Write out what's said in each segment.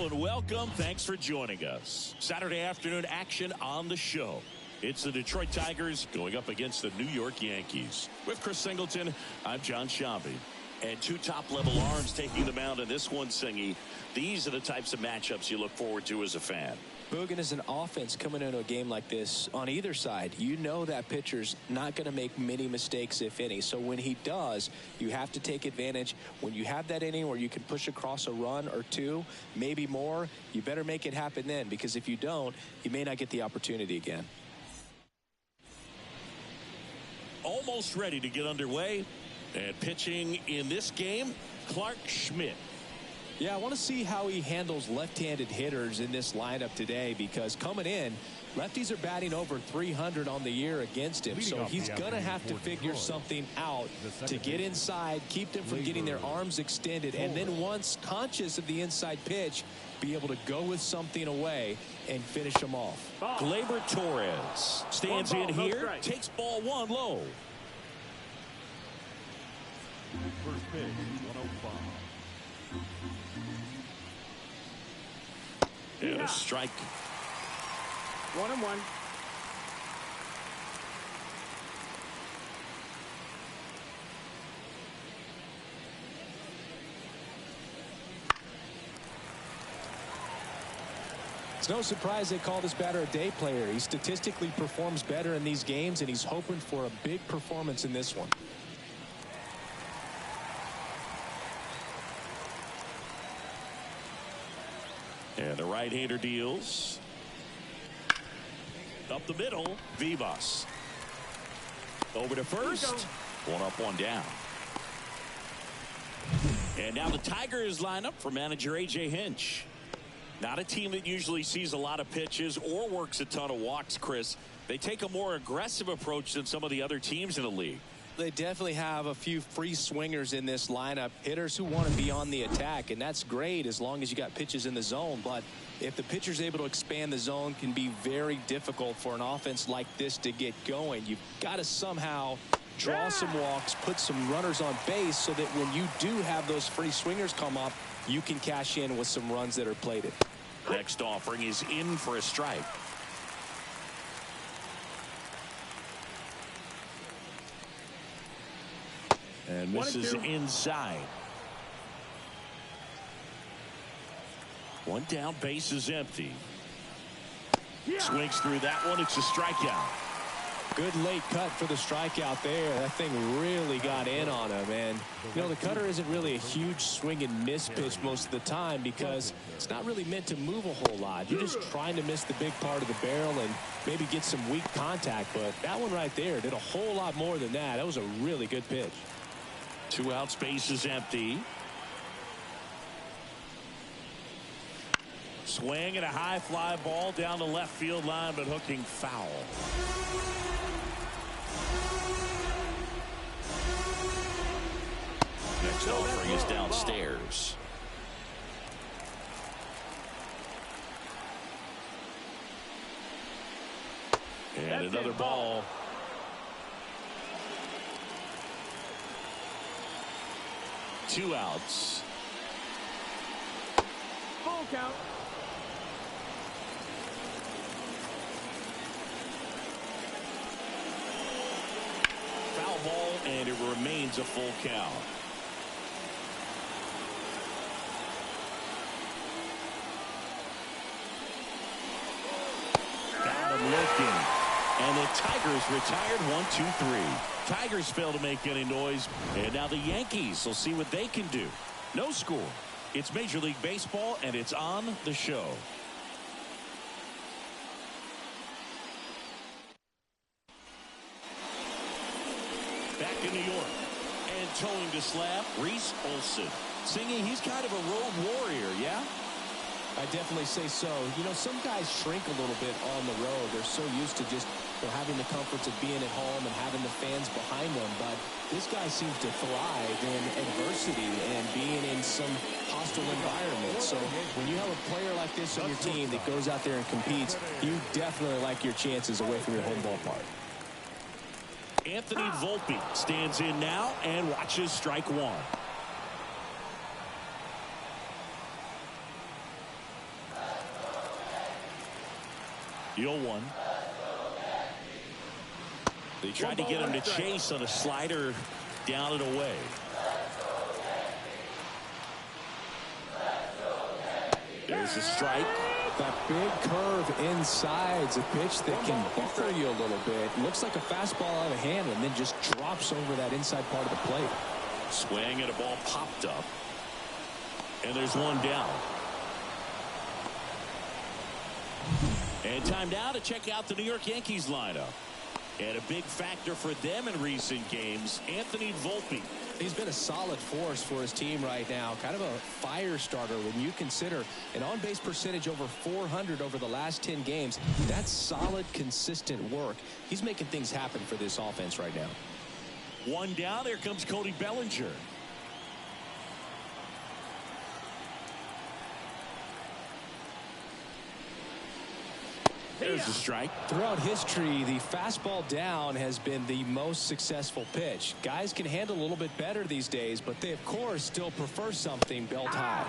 Hello and welcome. Thanks for joining us. Saturday afternoon action on the show. It's the Detroit Tigers going up against the New York Yankees. With Chris Singleton, I'm John Shabby. And two top-level arms taking the mound in this one, Singy. These are the types of matchups you look forward to as a fan. Boogan, as an offense coming into a game like this, on either side, you know that pitcher's not going to make many mistakes, if any. So when he does, you have to take advantage. When you have that inning where you can push across a run or two, maybe more, you better make it happen then, because if you don't, you may not get the opportunity again. Almost ready to get underway. And pitching in this game, Clark Schmidt. Yeah, I want to see how he handles left-handed hitters in this lineup today, because coming in, lefties are batting over 300 on the year against him. So he's going to have to figure something out to get inside, keep them from getting their arms extended, and then once conscious of the inside pitch, be able to go with something away and finish them off. Gleyber Torres stands in here, takes ball one low. First pitch, 105. And a strike. 1-1. It's no surprise they call this batter a day player. He statistically performs better in these games, and he's hoping for a big performance in this one. And the right-hander deals. Up the middle, Vivas. Over to first. One up, one down. And now the Tigers line up for manager A.J. Hinch. Not a team that usually sees a lot of pitches or works a ton of walks, Chris. They take a more aggressive approach than some of the other teams in the league. They definitely have a few free swingers in this lineup, hitters who want to be on the attack, and that's great as long as you got pitches in the zone. But if the pitcher's able to expand the zone, can be very difficult for an offense like this to get going. You've got to somehow draw some walks, put some runners on base, so that when you do have those free swingers come up, you can cash in with some runs that are plated. Next offering is in for a strike. And misses inside. One down, base is empty. Swings through that one. It's a strikeout. Good late cut for the strikeout there. That thing really got in on him. And, you know, the cutter isn't really a huge swing and miss pitch most of the time, because it's not really meant to move a whole lot. You're just trying to miss the big part of the barrel and maybe get some weak contact. But that one right there did a whole lot more than that. That was a really good pitch. 2 out, space is empty. Swing and a high fly ball down the left field line, but hooking foul. Next offering is downstairs. And another ball. Two outs. Full count. Foul ball, and it remains a full count. Got him looking. And the Tigers retired 1-2-3. Tigers fail to make any noise. And now the Yankees will see what they can do. No score. It's Major League Baseball, and it's on the show. Back in New York. And towing to slab, Reese Olson. Singing, he's kind of a road warrior, yeah? I definitely say so. You know, some guys shrink a little bit on the road. They're so used to just having the comforts of being at home and having the fans behind them. But this guy seems to thrive in adversity and being in some hostile environment. So when you have a player like this on your team that goes out there and competes, you definitely like your chances away from your home ballpark. Anthony Volpe stands in now and watches strike one. The 0-1. They tried to get him to chase on a slider down and away. There's a strike. That big curve inside's a pitch that can buffer you a little bit. Looks like a fastball out of hand and then just drops over that inside part of the plate. Swing and a ball popped up. And there's one down. And time now to check out the New York Yankees lineup. And a big factor for them in recent games, Anthony Volpe. He's been a solid force for his team right now. Kind of a fire starter when you consider an on-base percentage over 400 over the last 10 games. That's solid, consistent work. He's making things happen for this offense right now. One down. Here comes Cody Bellinger. There's a strike. Throughout history, the fastball down has been the most successful pitch. Guys can handle a little bit better these days, but they, of course, still prefer something belt high.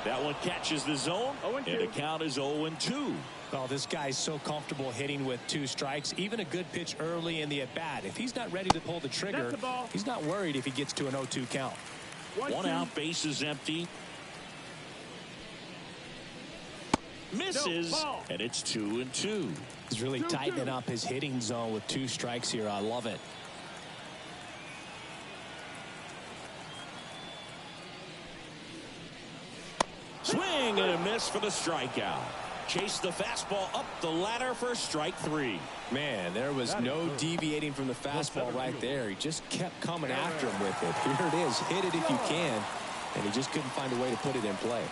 That one catches the zone, and the count is 0-2. Oh, this guy's so comfortable hitting with 2 strikes. Even a good pitch early in the at-bat. If he's not ready to pull the trigger, he's not worried if he gets to an 0-2 count. One out, base is empty. Misses, and it's 2-2. He's really tightening up his hitting zone with 2 strikes here. I love it. Swing and a miss for the strikeout. Chase the fastball up the ladder for strike 3. Man, there was no deviating from the fastball right there. He just kept coming after him with it. Here it is. Hit it if you can. And he just couldn't find a way to put it in play.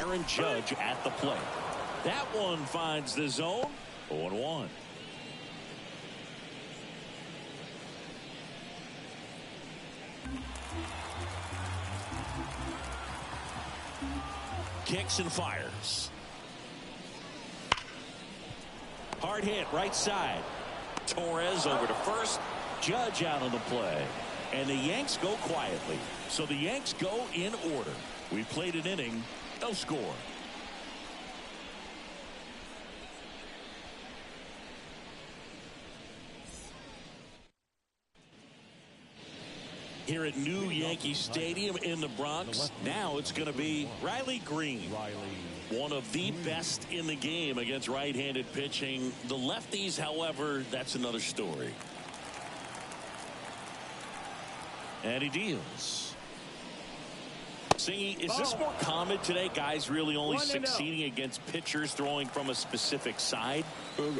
Aaron Judge at the plate. That one finds the zone. 0-1. Kicks and fires. Hard hit right side. Torres over to first. Judge out on the play. And the Yanks go quietly. So the Yanks go in order. We played an inning. No score. Here at New Yankee Stadium in the Bronx, now it's going to be Riley Green. One of the best in the game against right-handed pitching. The lefties, however, that's another story. And he deals. Singy, is this more common today? Guys really only succeeding against pitchers throwing from a specific side?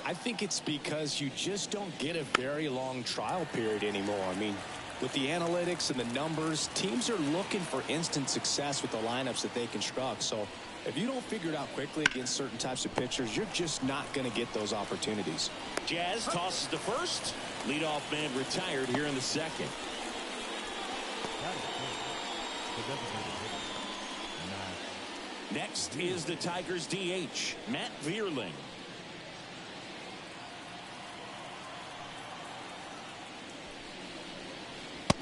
I think it's because you just don't get a very long trial period anymore. I mean, with the analytics and the numbers, teams are looking for instant success with the lineups that they construct. So if you don't figure it out quickly against certain types of pitchers, you're just not going to get those opportunities. Jazz tosses to first. Leadoff man retired here in the second. Next is the Tigers DH, Matt Vierling.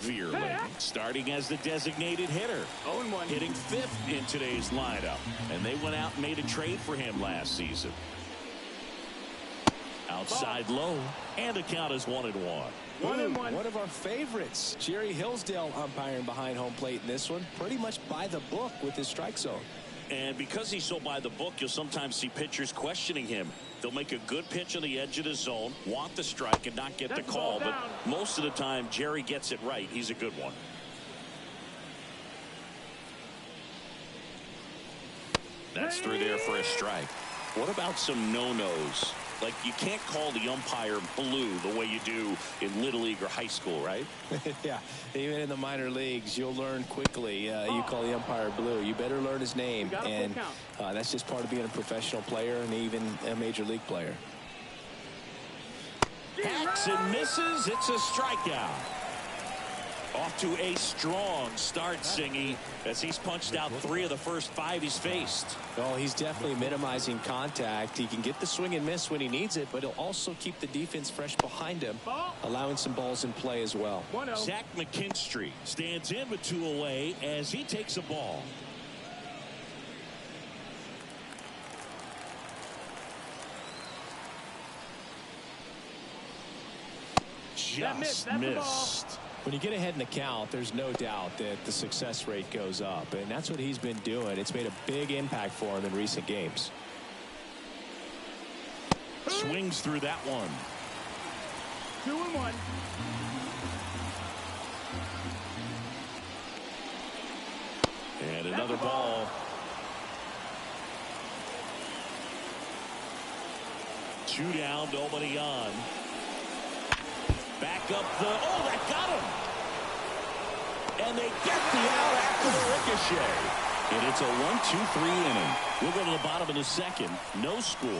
Vierling starting as the designated hitter. 0-1. Hitting 5th in today's lineup. And they went out and made a trade for him last season. Outside low. And the count is 1-1. 1-1. One of our favorites, Jerry Hillsdale, umpiring behind home plate in this one. Pretty much by the book with his strike zone. And because he's so by the book, you'll sometimes see pitchers questioning him. They'll make a good pitch on the edge of the zone, want the strike, and not get the call. But most of the time, Jerry gets it right. He's a good one. That's through there for a strike. What about some no-nos? Like, you can't call the umpire blue the way you do in Little League or high school, right? Yeah, even in the minor leagues, you'll learn quickly. You call the umpire blue. You better learn his name. And that's just part of being a professional player and even a major league player. Hacks and misses. It's a strikeout. Off to a strong start, Singy, as he's punched out 3 of the first 5 he's faced. Oh, he's definitely minimizing contact. He can get the swing and miss when he needs it, but he'll also keep the defense fresh behind him, allowing some balls in play as well. Zach McKinstry stands in with 2 away as he takes a ball. just That's missed. When you get ahead in the count, there's no doubt that the success rate goes up, and that's what he's been doing. It's made a big impact for him in recent games. Swings through that one. 2-1. And another ball. Two down, nobody on. Back up the, oh, that got him. And they get the out after the ricochet. And it's a 1-2-3 inning. We'll go to the bottom of the second. No score.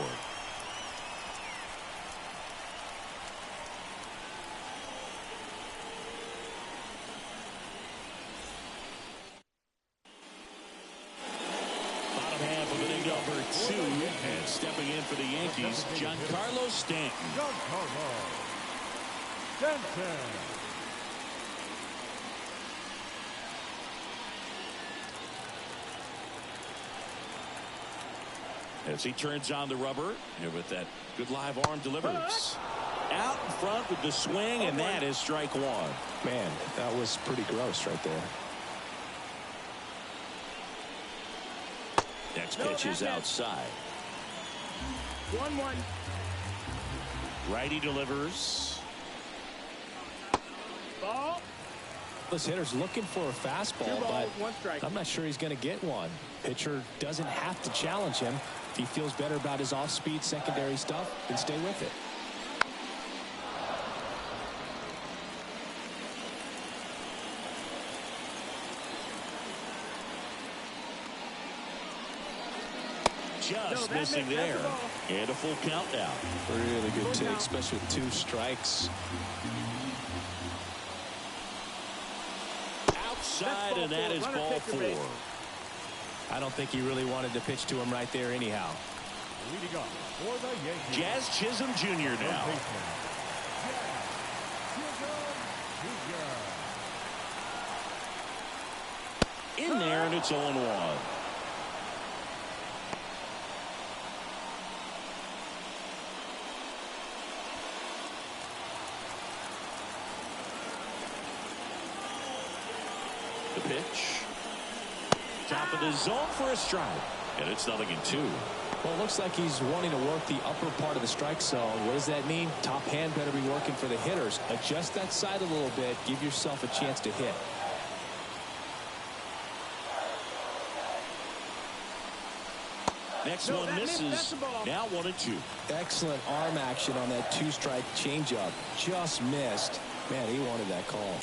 Bottom half of inning number 2. And stepping in for the Yankees, Giancarlo Stanton. Giancarlo Stanton. As he turns on the rubber, and with that good live arm delivers. Out in front with the swing, and that is strike one. Man, that was pretty gross right there. Next pitch is outside. 1-1. Righty delivers. Ball. This hitter's looking for a fastball, 2 balls, but 1 strike. I'm not sure he's going to get one. Pitcher doesn't have to challenge him. If he feels better about his off-speed secondary stuff, then stay with it. Just missing there. And a full count now. Really good take, especially with 2 strikes. Outside, and that is ball 4. I don't think he really wanted to pitch to him right there anyhow. Leading up for the Yankees. Jazz Chisholm Jr. now. In there, and it's 0-1. The pitch. Top of the zone for a strike. And it's 0-2. Well, it looks like he's wanting to work the upper part of the strike zone. What does that mean? Top hand better be working for the hitters. Adjust that side a little bit. Give yourself a chance to hit. Next one misses. Now 1-2. Excellent arm action on that 2-strike changeup. Just missed. Man, he wanted that call.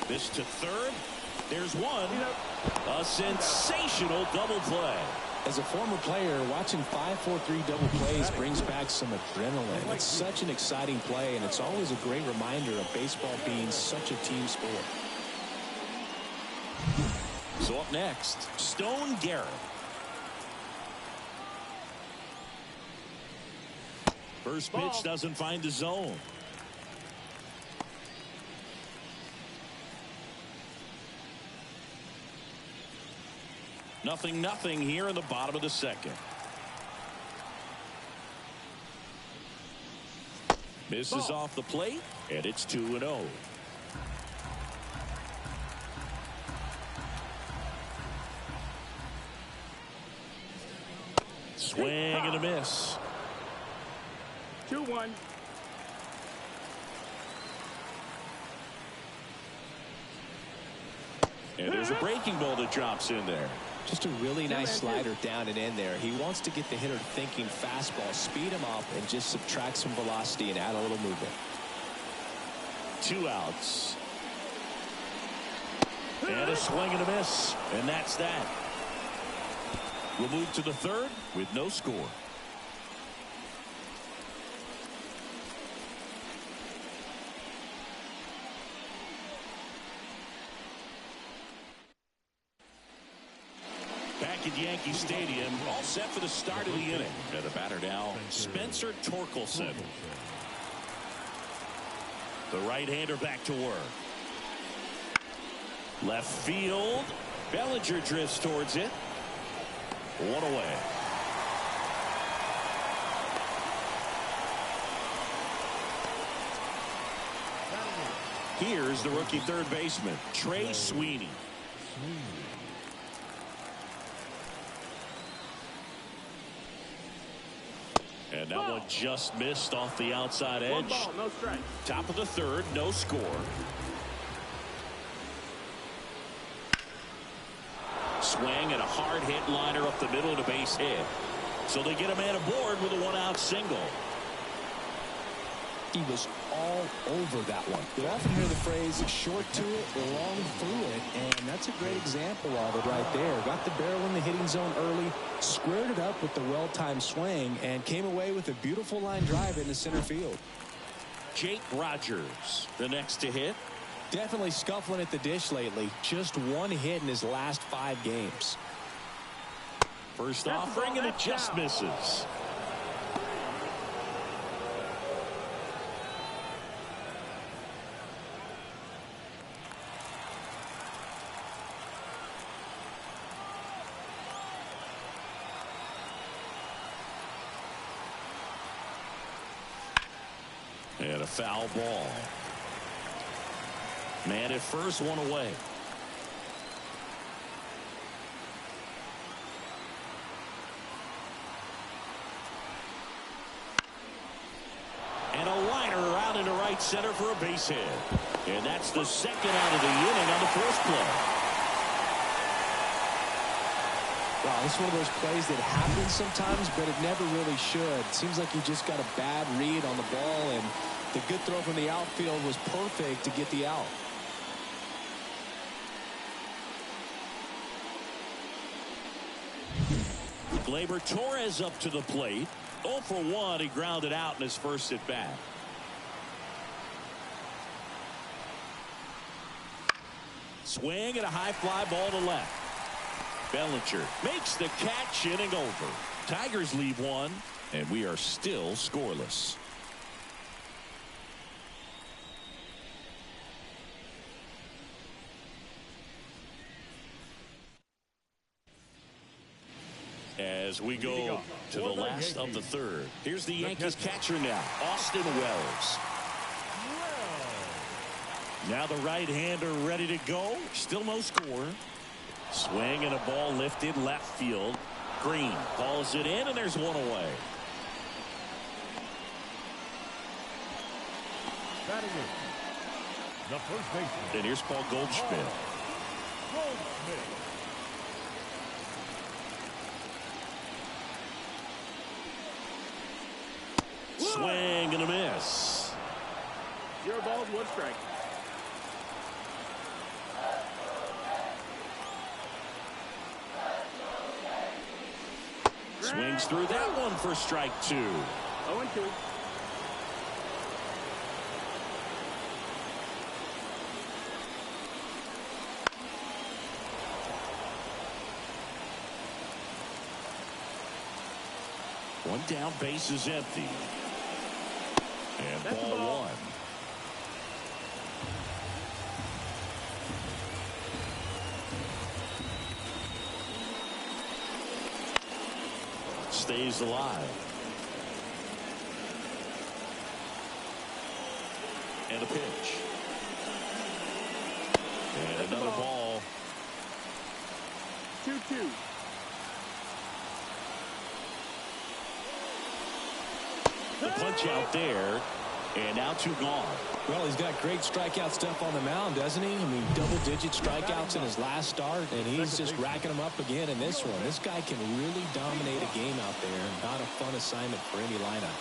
This to third. There's one. A sensational double play. As a former player, watching 5-4-3 double plays brings back some adrenaline. It's such an exciting play, and it's always a great reminder of baseball being such a team sport. So up next, Stone Garrett. First pitch doesn't find the zone. Nothing here in the bottom of the second. Misses off the plate, and it's 2-0. Swing and a miss. 2-1. And there's a breaking ball that drops in there. Just a really nice slider down and in there. He wants to get the hitter thinking fastball, speed him up, and just subtract some velocity and add a little movement. 2 outs. And a swing and a miss. And that's that. We'll move to the third with no score. Back at Yankee Stadium, all set for the start of the inning. And the batter now, Spencer Torkelson. The right-hander back to work. Left field. Bellinger drifts towards it. 1 away. Here's the rookie third baseman, Trey Sweeney. And that one just missed off the outside edge. 1 ball, no strike. Top of the third, no score. Swing and a hard hit liner up the middle to base hit. So they get a man aboard with a 1-out single. He was all over that one. You often hear the phrase short to it, long through it, and that's a great example of it right there. Got the barrel in the hitting zone early, squared it up with the well-timed swing, and came away with a beautiful line drive into center field. Jake Rogers, the next to hit. Definitely scuffling at the dish lately. Just 1 hit in his last 5 games. First offering, and it just misses. And a foul ball. Man at first, 1 away. And a liner out into right center for a base hit. And that's the second out of the inning on the first play. Wow, this is one of those plays that happens sometimes, but it never really should. Seems like he just got a bad read on the ball, and the good throw from the outfield was perfect to get the out. Gleyber Torres up to the plate. 0 for 1. He grounded out in his first at bat. Swing and a high fly ball to left. Bellinger makes the catch, inning over. Tigers leave 1, and we are still scoreless. As we go to the last of the third. Here's the Yankees catcher now, Austin Wells. Now the right-hander ready to go. Still no score. Swing and a ball lifted left field. Green calls it in, and there's 1 away. Batting in, the first baseman. And here's Paul Goldschmidt. Swing and a miss. 0 balls, 1 strike. Swings through that one for strike 2. 0-2. One down, base is empty. And That's ball the ball. 1. Stays alive. And a pitch. And That's the another ball. ball. 2-2. The punch out there. And now 2 gone. Well, he's got great strikeout stuff on the mound, doesn't he? I mean, double-digit strikeouts in his last start, and he's just racking them up again in this one. This guy can really dominate a game out there. Not a fun assignment for any lineup.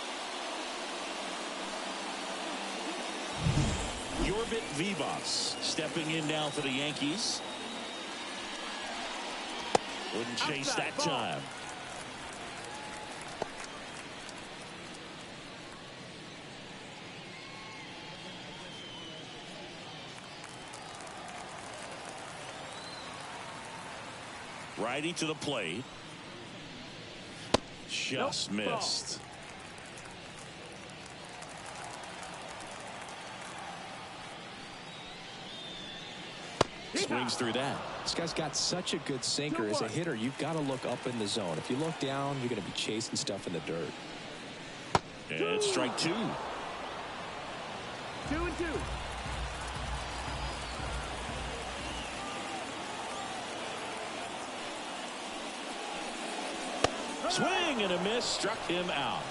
Yorbit Vivas stepping in now for the Yankees. Wouldn't chase Outside that ball. time. Righty to the plate. Just Nope. missed. Swings through that. This guy's got such a good sinker. As a hitter, you've got to look up in the zone. If you look down, you're going to be chasing stuff in the dirt. And strike 2. 2-2. Swing and a miss, struck him out.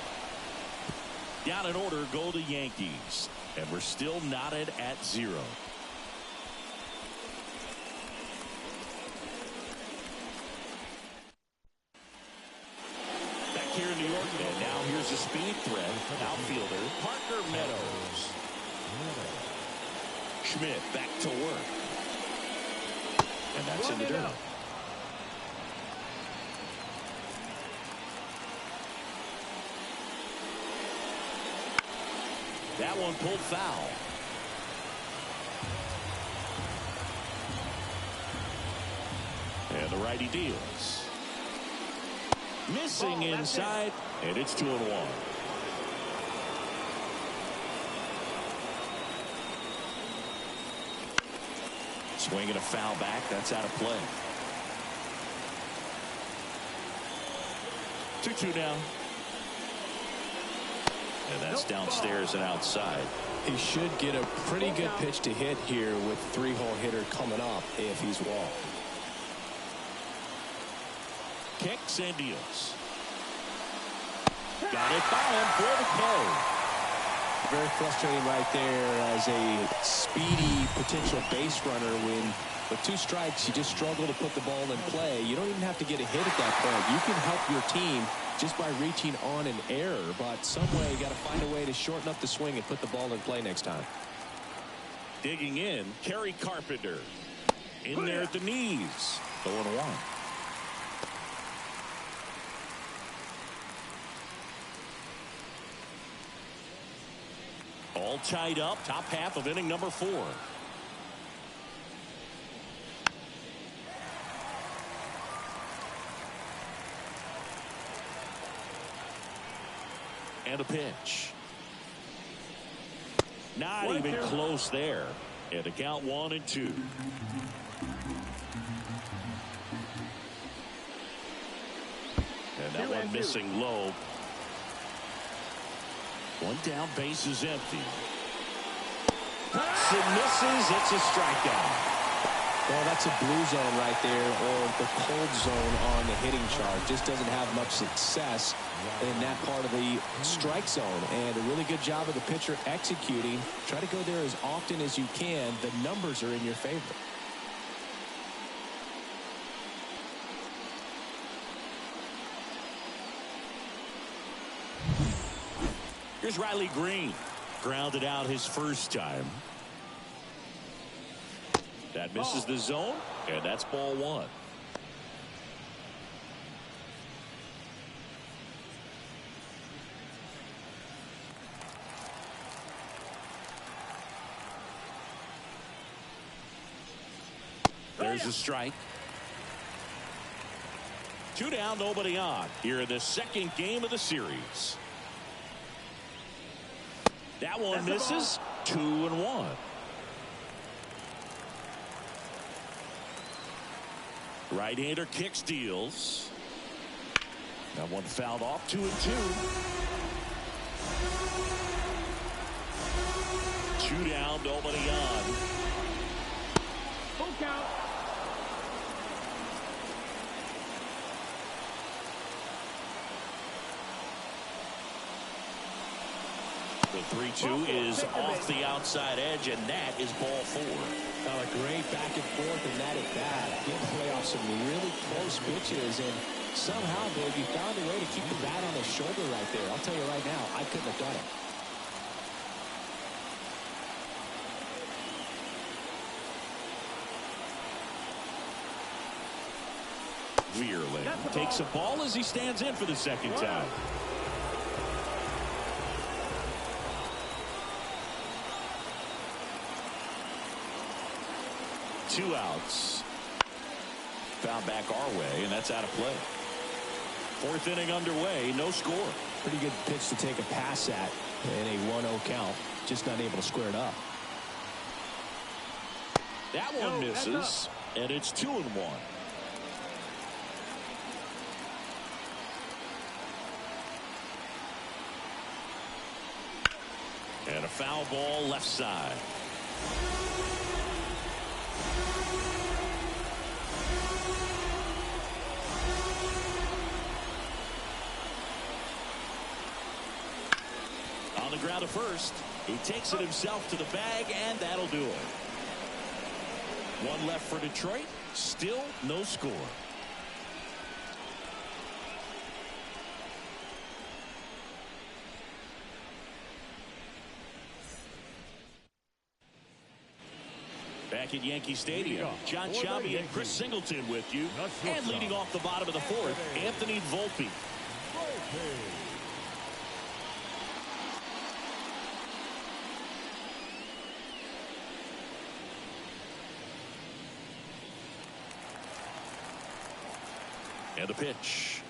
Down in order go the Yankees, and we're still knotted at 0. Back here in New York, and now here's a speed threat. Outfielder Parker Meadows. Schmidt back to work. And that's in the dirt. That one pulled foul. And the righty deals. Missing inside, and it's 2-1. Swinging a foul back. That's out of play. 2-2 now. And that's downstairs and outside. He should get a pretty good pitch to hit here with 3-hole hitter coming up if he's walked. Kicks and deals. Got it by him for the K. Very frustrating right there as a speedy potential base runner when with 2 strikes you just struggle to put the ball in play. You don't even have to get a hit at that point. You can help your team just by reaching on an error, but some way you got to find a way to shorten up the swing and put the ball in play next time. Digging in, Kerry Carpenter. In there at the knees. 0-1. All tied up, top half of inning number 4. And a pitch. Not even close there. And the count 1-2. And that one missing low. One down, base is empty. Cuts and misses. It's a strikeout. Well, that's a blue zone right there, or the cold zone on the hitting chart. Just doesn't have much success in that part of the strike zone. And a really good job of the pitcher executing. Try to go there as often as you can. The numbers are in your favor. Here's Riley Green. Grounded out his first time. That misses the zone, and that's ball 1. There's a strike. 2 down, nobody on. Here in the second game of the series. That one misses. 2-1. Right-hander kicks, deals. That one fouled off. 2-2. 2 down, nobody on. Full count. The 3-2 is off the outside edge, and that is ball 4. A great back and forth, and that at bat. Did play off some really close pitches, and somehow, Dave, you found a way to keep the bat on the shoulder right there. I'll tell you right now, I couldn't have done it. Weirling takes a ball as he stands in for the second time. Two outs. Foul back our way, and that's out of play. 4th inning underway, no score. Pretty good pitch to take a pass at in a 1-0 count. Just not able to square it up. That one misses, and it's 2-1. And a foul ball left side. the ground to first. He takes it himself to the bag, and that'll do it. One left for Detroit. Still no score. Back at Yankee Stadium, John Shabby and Chris Singleton with you. And leading off the bottom of the fourth, Anthony Volpe. And the pitch.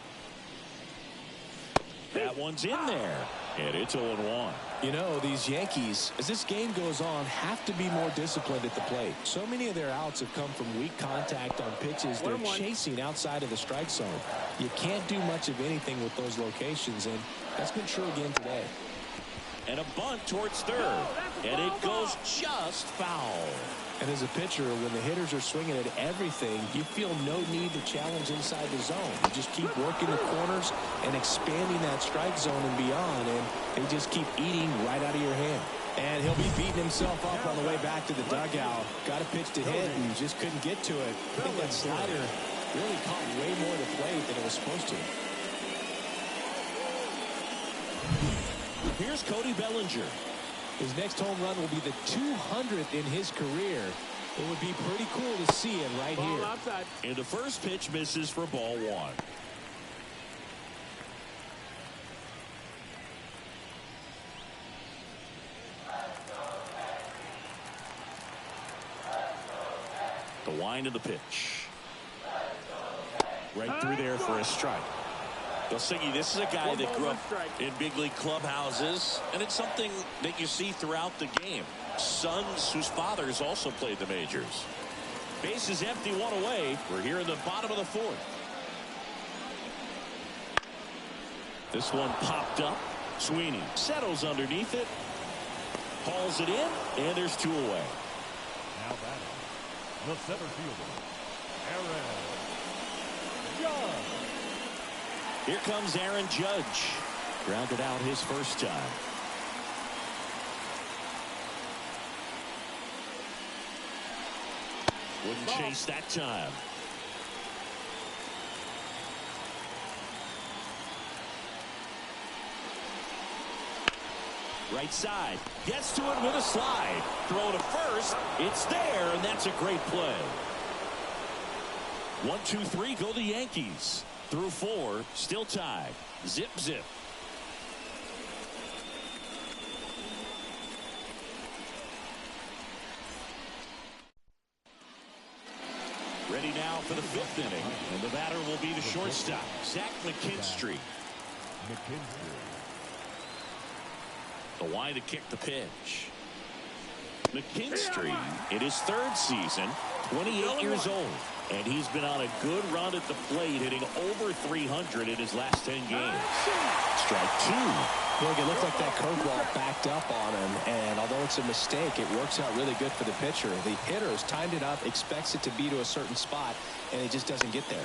That one's in there. And it's 0-1. You know, these Yankees, as this game goes on, have to be more disciplined at the plate. So many of their outs have come from weak contact on pitches they're chasing outside of the strike zone. You can't do much of anything with those locations, and that's been true again today. And a bunt towards third. And it goes just foul. And as a pitcher, when the hitters are swinging at everything, you feel no need to challenge inside the zone. You just keep working the corners and expanding that strike zone and beyond, and they just keep eating right out of your hand. And he'll be beating himself up on the way back to the dugout. Got a pitch to hit and just couldn't get to it. I think that slider really caught way more to play than it was supposed to. Here's Cody Bellinger. His next home run will be the 200th in his career. It would be pretty cool to see him right here. Outside. And the first pitch misses for ball one. The wind of the pitch. Right through there for a strike. Siggy, this is a guy that grew up in big league clubhouses, and it's something that you see throughout the game. Sons whose fathers also played the majors. Base is empty, one away. We're here in the bottom of the fourth. This one popped up. Sweeney settles underneath it. Hauls it in, and there's two away. Now batting, the center fielder, Aaron Judge. Here comes Aaron Judge. Grounded out his first time. Wouldn't chase that time. Right side. Gets to it with a slide. Throw to first. It's there, and that's a great play. 1, 2, 3, go the Yankees. Through 4, still tied. Zip, zip. Ready now for the 5th inning. And the batter will be the shortstop, Zach McKinstry. The wind to kick the pitch. McKinstry, in his 3rd season, 28 years old. And he's been on a good run at the plate, hitting over 300 in his last 10 games. Strike 2. Look, it looked like that curveball backed up on him, and although it's a mistake, it works out really good for the pitcher. The hitter has timed it up, expects it to be to a certain spot, and it just doesn't get there.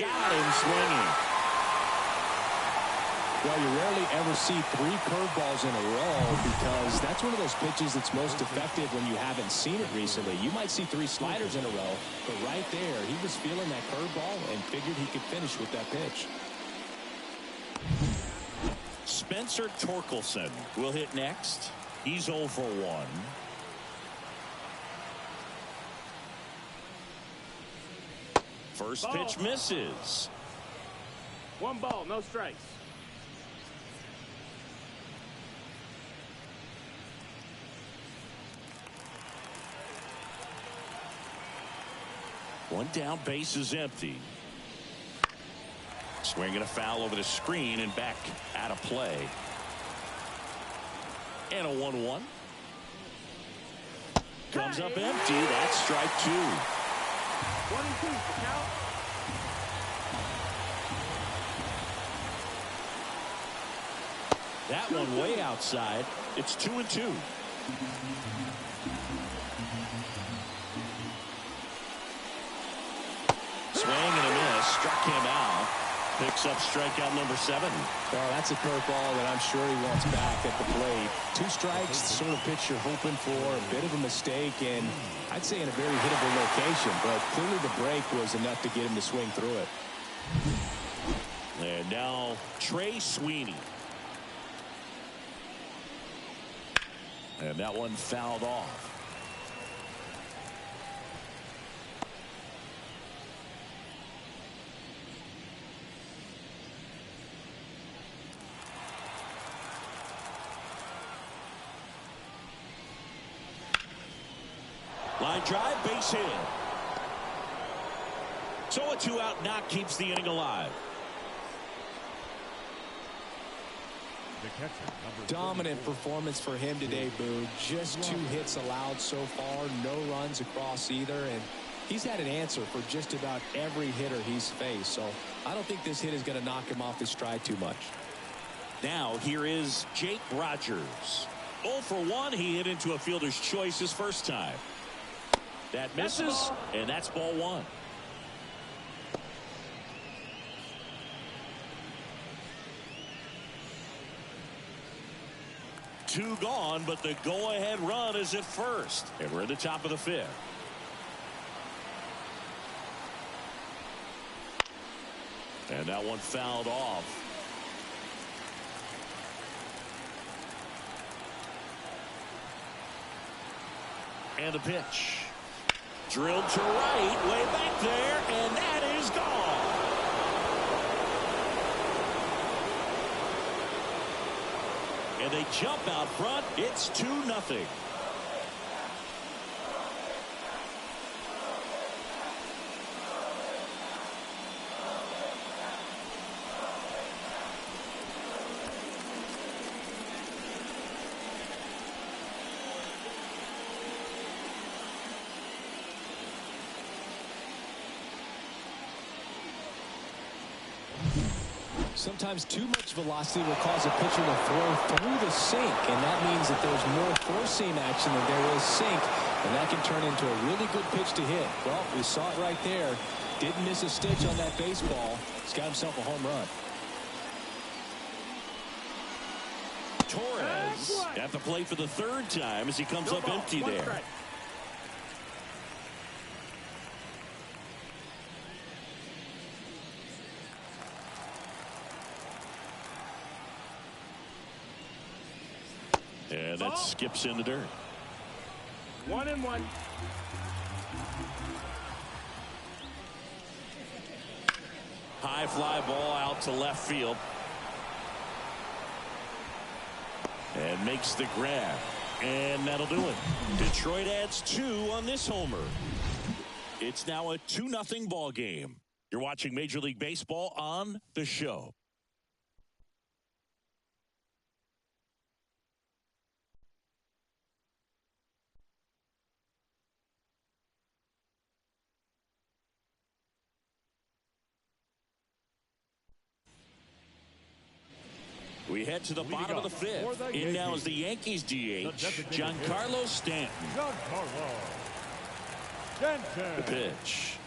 Got him swinging. Well, you rarely ever see 3 curveballs in a row because that's one of those pitches that's most effective when you haven't seen it recently. You might see 3 sliders in a row, but right there, he was feeling that curveball and figured he could finish with that pitch. Spencer Torkelson will hit next. He's 0 for 1. First pitch misses. 1 ball, no strikes. One down, base is empty. Swinging a foul over the screen and back out of play. And a 1-1. Comes up empty. That's strike 2. 1 and 2 for count. That one way outside. It's 2-2. Picks up strikeout number 7. Well, that's a curveball that I'm sure he wants back at the plate. 2 strikes, sort of pitch you're hoping for. A bit of a mistake, and I'd say in a very hittable location. But clearly the break was enough to get him to swing through it. And now Trey Sweeney. And that one fouled off. Line drive, base hit. So a 2-out knock keeps the inning alive. Dominant performance for him today, Boo. Just 2 hits allowed so far, no runs across either, and he's had an answer for just about every hitter he's faced. So I don't think this hit is going to knock him off his stride too much. Now here is Jake Rogers. 0 for 1. He hit into a fielder's choice his first time. That misses, and that's ball 1. Two gone, but the go-ahead run is at first. And we're at the top of the 5th. And that one fouled off. And the pitch. Drilled to right, way back there, and that is gone. And they jump out front. It's 2-0. Sometimes too much velocity will cause a pitcher to throw through the sink, and that means that there's more four-seam action than there is sink, and that can turn into a really good pitch to hit. Well, we saw it right there. Didn't miss a stitch on that baseball. He's got himself a home run. Torres at the plate for the 3rd time as he comes up empty there. And that skips in the dirt. 1-1. High fly ball out to left field. And makes the grab. And that'll do it. Detroit adds 2 on this homer. It's now a 2-0 ball game. You're watching Major League Baseball on The Show. We head to the bottom of the 5th. In now is the Yankees DH, Giancarlo Stanton. The pitch.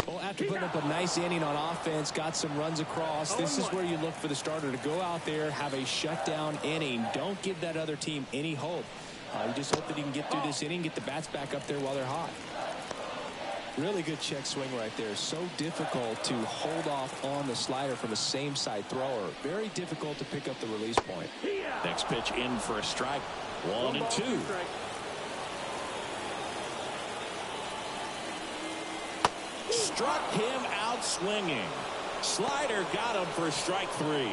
Well, after putting up a nice inning on offense, got some runs across, this is where you look for the starter to go out there, have a shutdown inning. Don't give that other team any hope. You just hope that he can get through this inning, get the bats back up there while they're hot. Really good check swing right there. So difficult to hold off on the slider from a same side thrower. Very difficult to pick up the release point. Next pitch in for a strike. 1-2. Struck him out swinging. Slider got him for strike 3.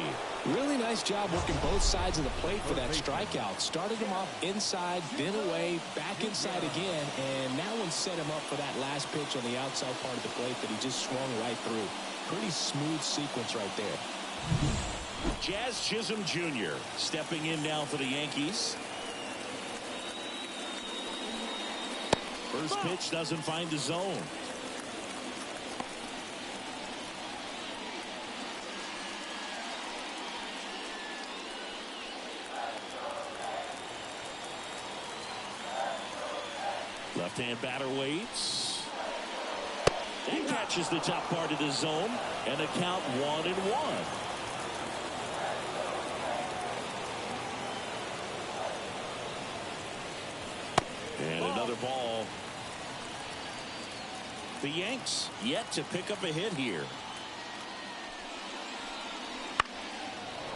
Really nice job working both sides of the plate for that strikeout. Started him off inside, then away, back inside again, and that one set him up for that last pitch on the outside part of the plate that he just swung right through. Pretty smooth sequence right there. Jazz Chisholm Jr. stepping in now for the Yankees. First pitch doesn't find the zone. Left-hand batter waits. And catches the top part of the zone, and the count 1-1. And another ball. The Yanks yet to pick up a hit here.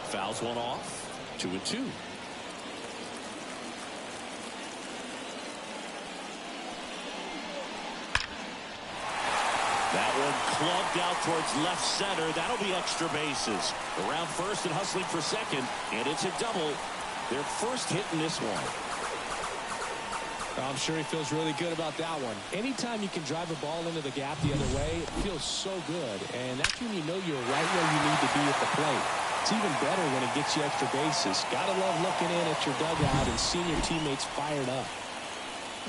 Fouls one off. 2-2. That one clubbed out towards left center. That'll be extra bases. Around first and hustling for second. And it's a double. Their first hit in this one. I'm sure he feels really good about that one. Anytime you can drive a ball into the gap the other way, it feels so good. And that's when you know you're right where you need to be at the plate. It's even better when it gets you extra bases. Gotta love looking in at your dugout and seeing your teammates fired up.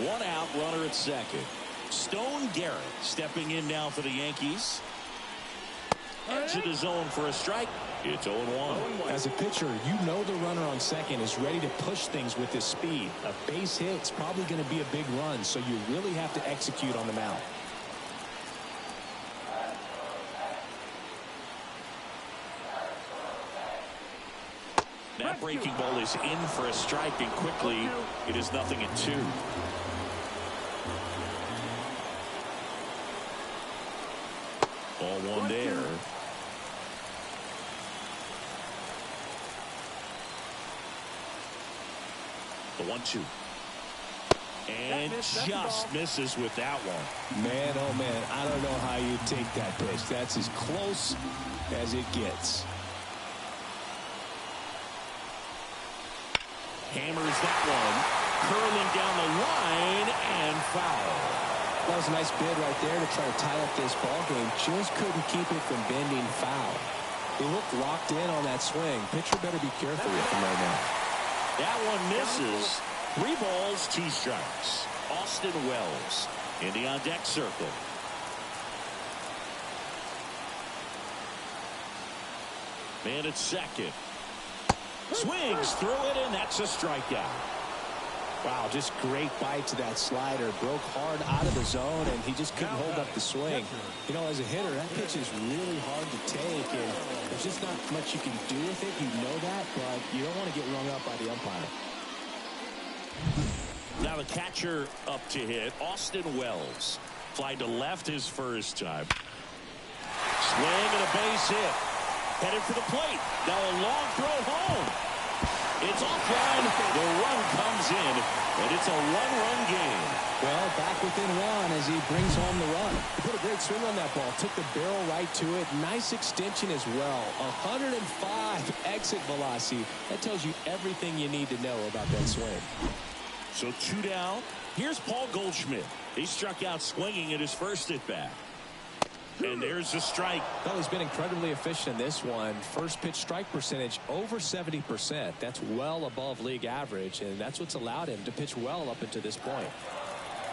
One out, runner at second. Stone Garrett stepping in now for the Yankees. Edge of the zone for a strike. It's 0-1. As a pitcher, you know the runner on second is ready to push things with his speed. A base hit is probably going to be a big run, so you really have to execute on the mound. That breaking ball is in for a strike, and quickly it is 0-2. Ball one there. The 1-2. And just misses with that one. Man, oh man, I don't know how you take that pitch. That's as close as it gets. Hammers that one. Curling down the line and foul. That was a nice bid right there to try to tie up this ball game. Just couldn't keep it from bending foul. He looked locked in on that swing. Pitcher better be careful with him right now. That one misses. 3 balls, 2 strikes. Austin Wells in the on-deck circle. Man at second. Swings through it, and that's a strikeout. Wow, just great bite to that slider. Broke hard out of the zone, and he just couldn't hold up the swing. You know, as a hitter, that pitch is really hard to take, and there's just not much you can do with it. You know that, but you don't want to get rung up by the umpire. Now the catcher up to hit, Austin Wells. Fly to left his first time. Swing and a base hit. Headed for the plate. Now a long throw home. It's offline. The run comes in, and it's a 1-run game. Well, back within 1 as he brings home the run. He put a great swing on that ball. Took the barrel right to it. Nice extension as well. 105 exit velocity. That tells you everything you need to know about that swing. So 2 down. Here's Paul Goldschmidt. He struck out swinging at his first at bat. And there's a strike. Well, he's been incredibly efficient in this one. First pitch strike percentage over 70%. That's well above league average, and that's what's allowed him to pitch well up until this point.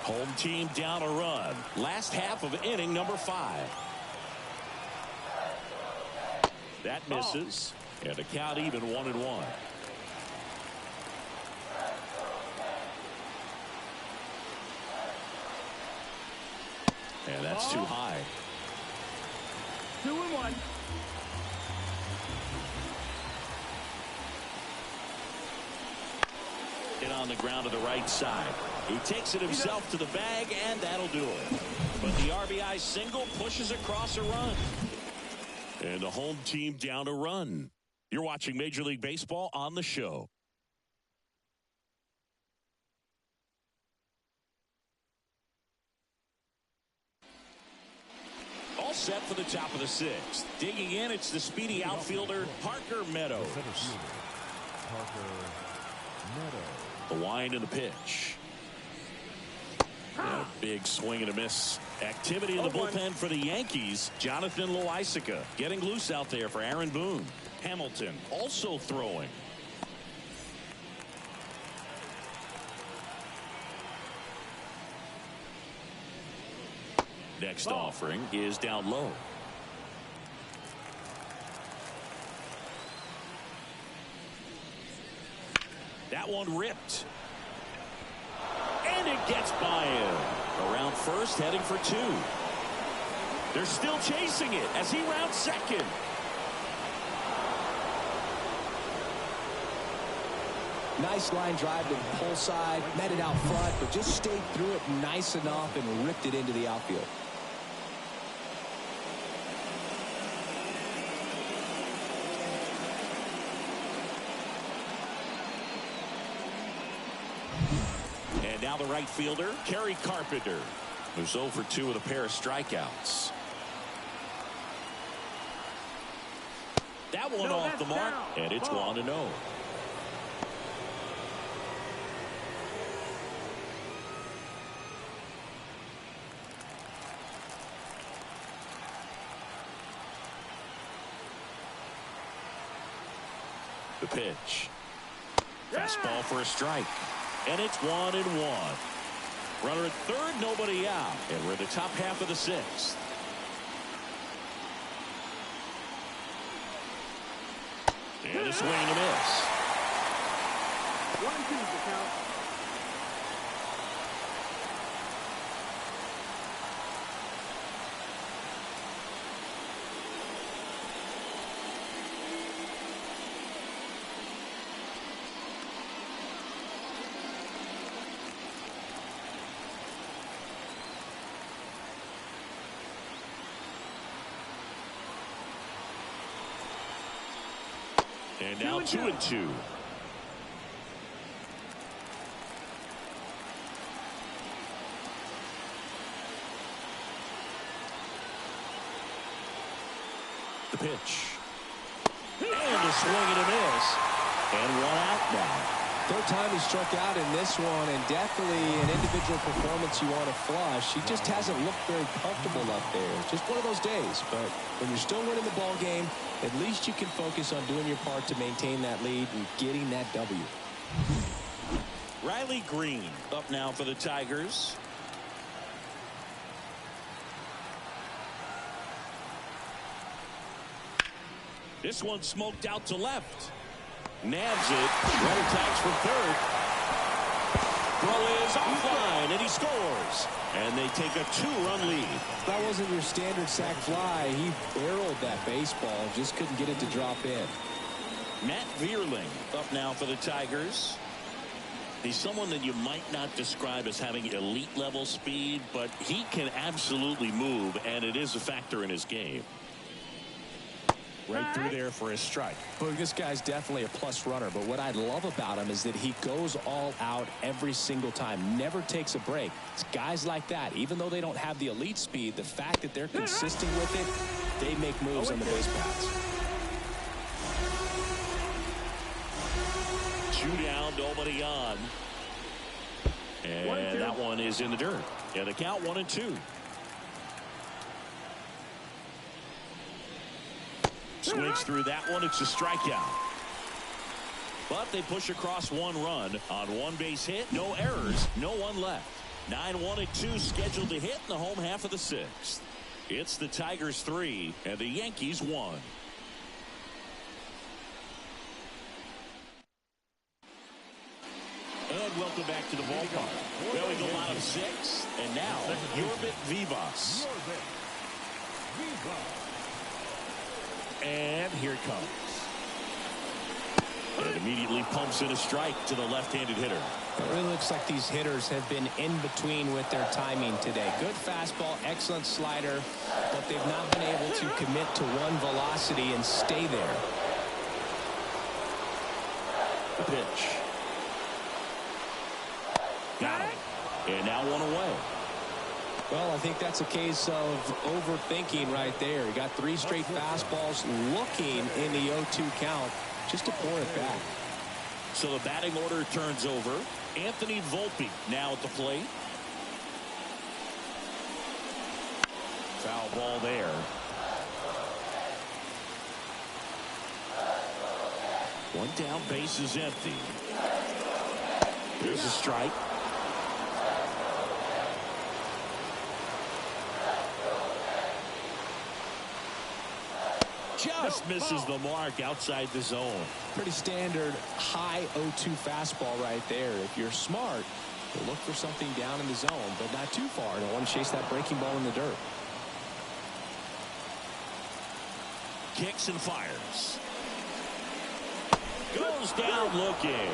Home team down a run. Last half of inning number 5. That misses. And the count even 1-1. And that's too high. 2-1. Hit on the ground to the right side. He takes it himself to the bag, and that'll do it. But the RBI single pushes across a run. And the home team down a run. You're watching Major League Baseball on the show. All set for the top of the 6th. Digging in, it's the speedy outfielder, Parker Meadows. The wind and the pitch. And a big swing and a miss. Activity in the bullpen for the Yankees. Jonathan Loaisiga getting loose out there for Aaron Boone. Hamilton also throwing. Next offering is down low. That one ripped. And it gets by him. Around first, heading for 2. They're still chasing it as he rounds second. Nice line drive to the pull side, met it out front, but just stayed through it nice enough and ripped it into the outfield. And now the right fielder, Kerry Carpenter, who's 0 for 2 with a pair of strikeouts. That one off the mark, and it's 1-0. The pitch. Fastball for a strike. And it's 1-1. Runner at third, nobody out. And we're in the top half of the sixth. And a swing and a miss. 1-2 is the count. And now 2-2. The pitch. And a swing and a miss. And 1 out now. Third time he struck out in this one, and definitely an individual performance you want to flush. He just hasn't looked very comfortable up there. Just one of those days. But when you're still winning the ball game, at least you can focus on doing your part to maintain that lead and getting that W. Riley Green up now for the Tigers. This one smoked out to left. Nabs it. Runner tags for third. Throw is offline, and he scores. And they take a 2-run lead. That wasn't your standard sac fly. He barreled that baseball. Just couldn't get it to drop in. Matt Vierling up now for the Tigers. He's someone that you might not describe as having elite level speed, but he can absolutely move, and it is a factor in his game. Right through there for his strike. Well, this guy's definitely a plus runner, but what I love about him is that he goes all out every single time, never takes a break. It's guys like that, even though they don't have the elite speed, the fact that they're consistent with it, they make moves on the base paths. 2 down, nobody on. And that one is in the dirt. Yeah, the count 1-2. Swings through that one. It's a strikeout. But they push across 1 run on 1 base hit. No errors. No one left. 9-1-2 scheduled to hit in the home half of the 6th. It's the Tigers 3 and the Yankees 1. And welcome back to the ballpark. Well, we go bottom 6. And now, Yorbit Vivas. And here it comes. And it immediately pumps in a strike to the left-handed hitter. It really looks like these hitters have been in between with their timing today. Good fastball, excellent slider, but they've not been able to commit to one velocity and stay there. The pitch. Got it. And now 1 away. Well, I think that's a case of overthinking right there. He got 3 straight fastballs looking in the 0-2 count just to pour it back. So the batting order turns over. Anthony Volpe now at the plate. Foul ball there. 1 down, base is empty. Here's a strike. Just misses the mark outside the zone. Pretty standard high 0-2 fastball right there. If you're smart, you'll look for something down in the zone, but not too far. Don't want to chase that breaking ball in the dirt. kicks and fires. Goes down looking.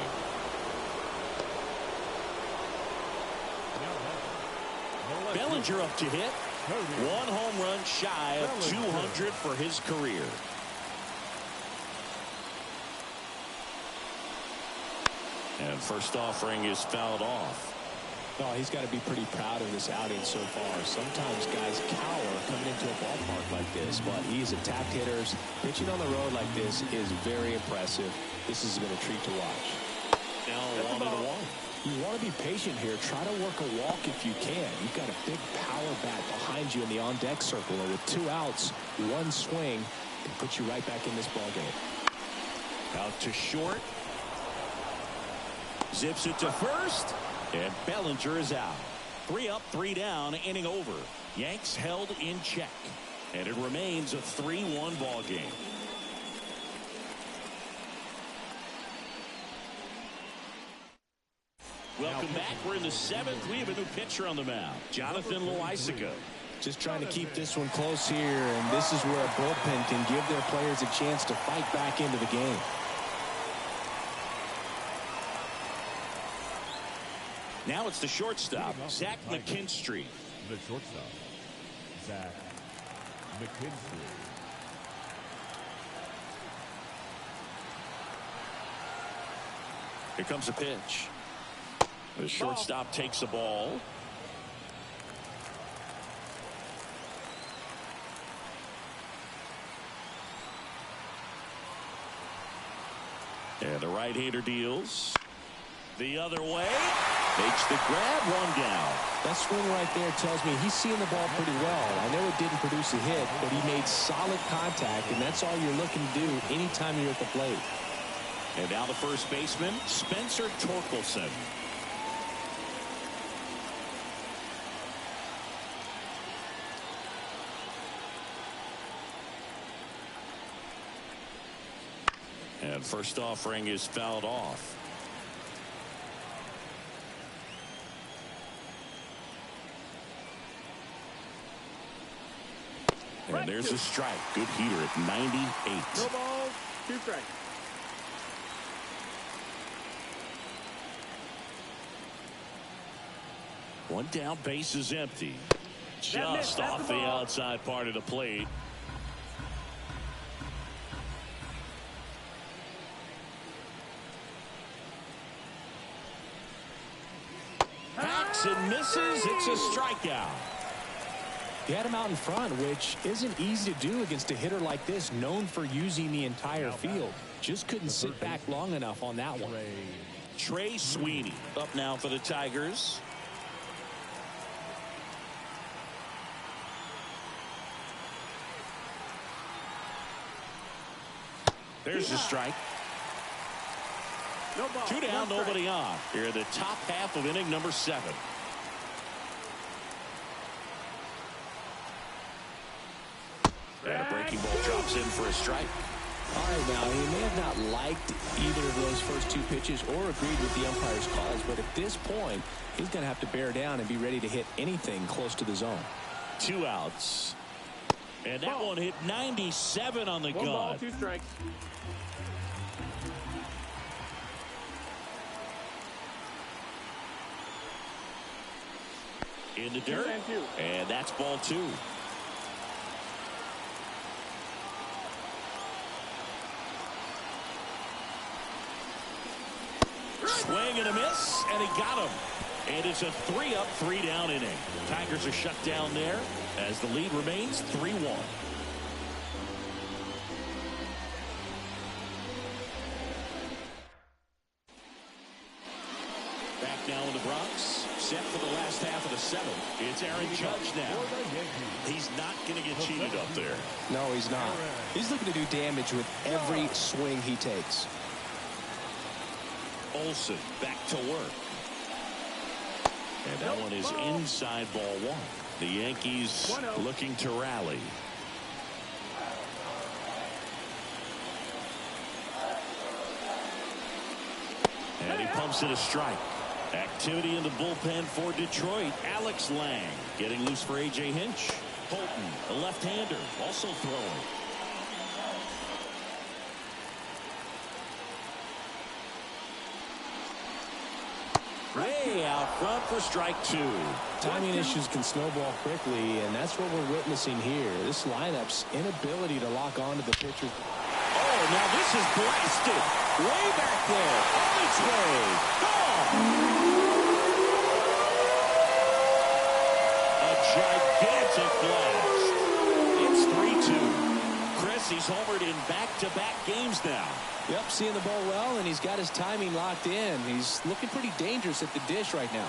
Bellinger up to hit. One home run shy of 200 for his career. And first offering is fouled off. Oh, he's got to be pretty proud of this outing so far. Sometimes guys cower coming into a ballpark like this, but he's attacked hitters. Pitching on the road like this is very impressive. This has been a treat to watch. Now 1-1. You want to be patient here. Try to work a walk if you can. You've got a big power bat behind you in the on-deck circle, and with 2 outs, 1 swing, it puts you right back in this ballgame. Out to short. Zips it to first. And Bellinger is out. 3 up, 3 down, inning over. Yanks held in check. And it remains a 3-1 ball game. Welcome back. We're in the 7th. We have a new pitcher on the mound. Jonathan Loaisiga. Just trying to keep this one close here, and this is where a bullpen can give their players a chance to fight back into the game. Now it's the shortstop, Zach McKinstry. The shortstop, Zach McKinstry. Here comes a pitch. The shortstop takes the ball. And the right-hander deals. The other way. Makes the grab, 1 down. That swing right there tells me he's seeing the ball pretty well. I know it didn't produce a hit, but he made solid contact, and that's all you're looking to do anytime you're at the plate. And now the first baseman, Spencer Torkelson. And first offering is fouled off. And there's a strike. Good heater at 98. No balls, 2 strikes. One down, base is empty. Just off the outside part of the plate. Hacks and misses. It's a strikeout. He had him out in front, which isn't easy to do against a hitter like this, known for using the entire field. Just couldn't sit back long enough on that one. Trey Sweeney up now for the Tigers. There's the strike. No ball. 2 down, nobody on. Here in the top half of inning number 7. And a breaking ball drops in for a strike. All right, now, he may have not liked either of those first 2 pitches or agreed with the umpire's calls, but at this point, he's going to have to bear down and be ready to hit anything close to the zone. 2 outs. And that one hit 97 on the gun. 1 ball, 2 strikes. In the dirt. And that's ball 2. Swing and a miss, and he got him. And it's a 3 up, 3 down inning. Tigers are shut down there as the lead remains 3-1. Back now in the Bronx, set for the last half of the 7th. It's Aaron Judge now. He's not going to get cheated up there. No, he's not. He's looking to do damage with every swing he takes. Olsen back to work. And that one is inside ball 1. The Yankees looking to rally. And he pumps it a strike. Activity in the bullpen for Detroit. Alex Lang getting loose for A.J. Hinch. Holton, a left-hander, also throwing. Way out front for strike two. Timing issues can snowball quickly, and that's what we're witnessing here. This lineup's inability to lock onto the pitcher. Oh, now this is blasted. Way back there. On its way. Gone. A gigantic blast. It's 3-2. Chris, he's homered in back-to-back games now. Yep, seeing the ball well, and he's got his timing locked in. He's looking pretty dangerous at the dish right now.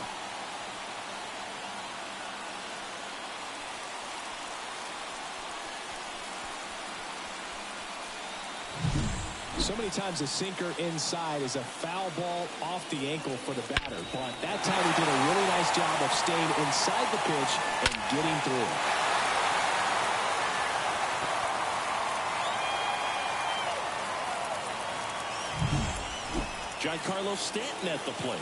So many times a sinker inside is a foul ball off the ankle for the batter. But that time he did a really nice job of staying inside the pitch and getting through it. Giancarlo Stanton at the plate.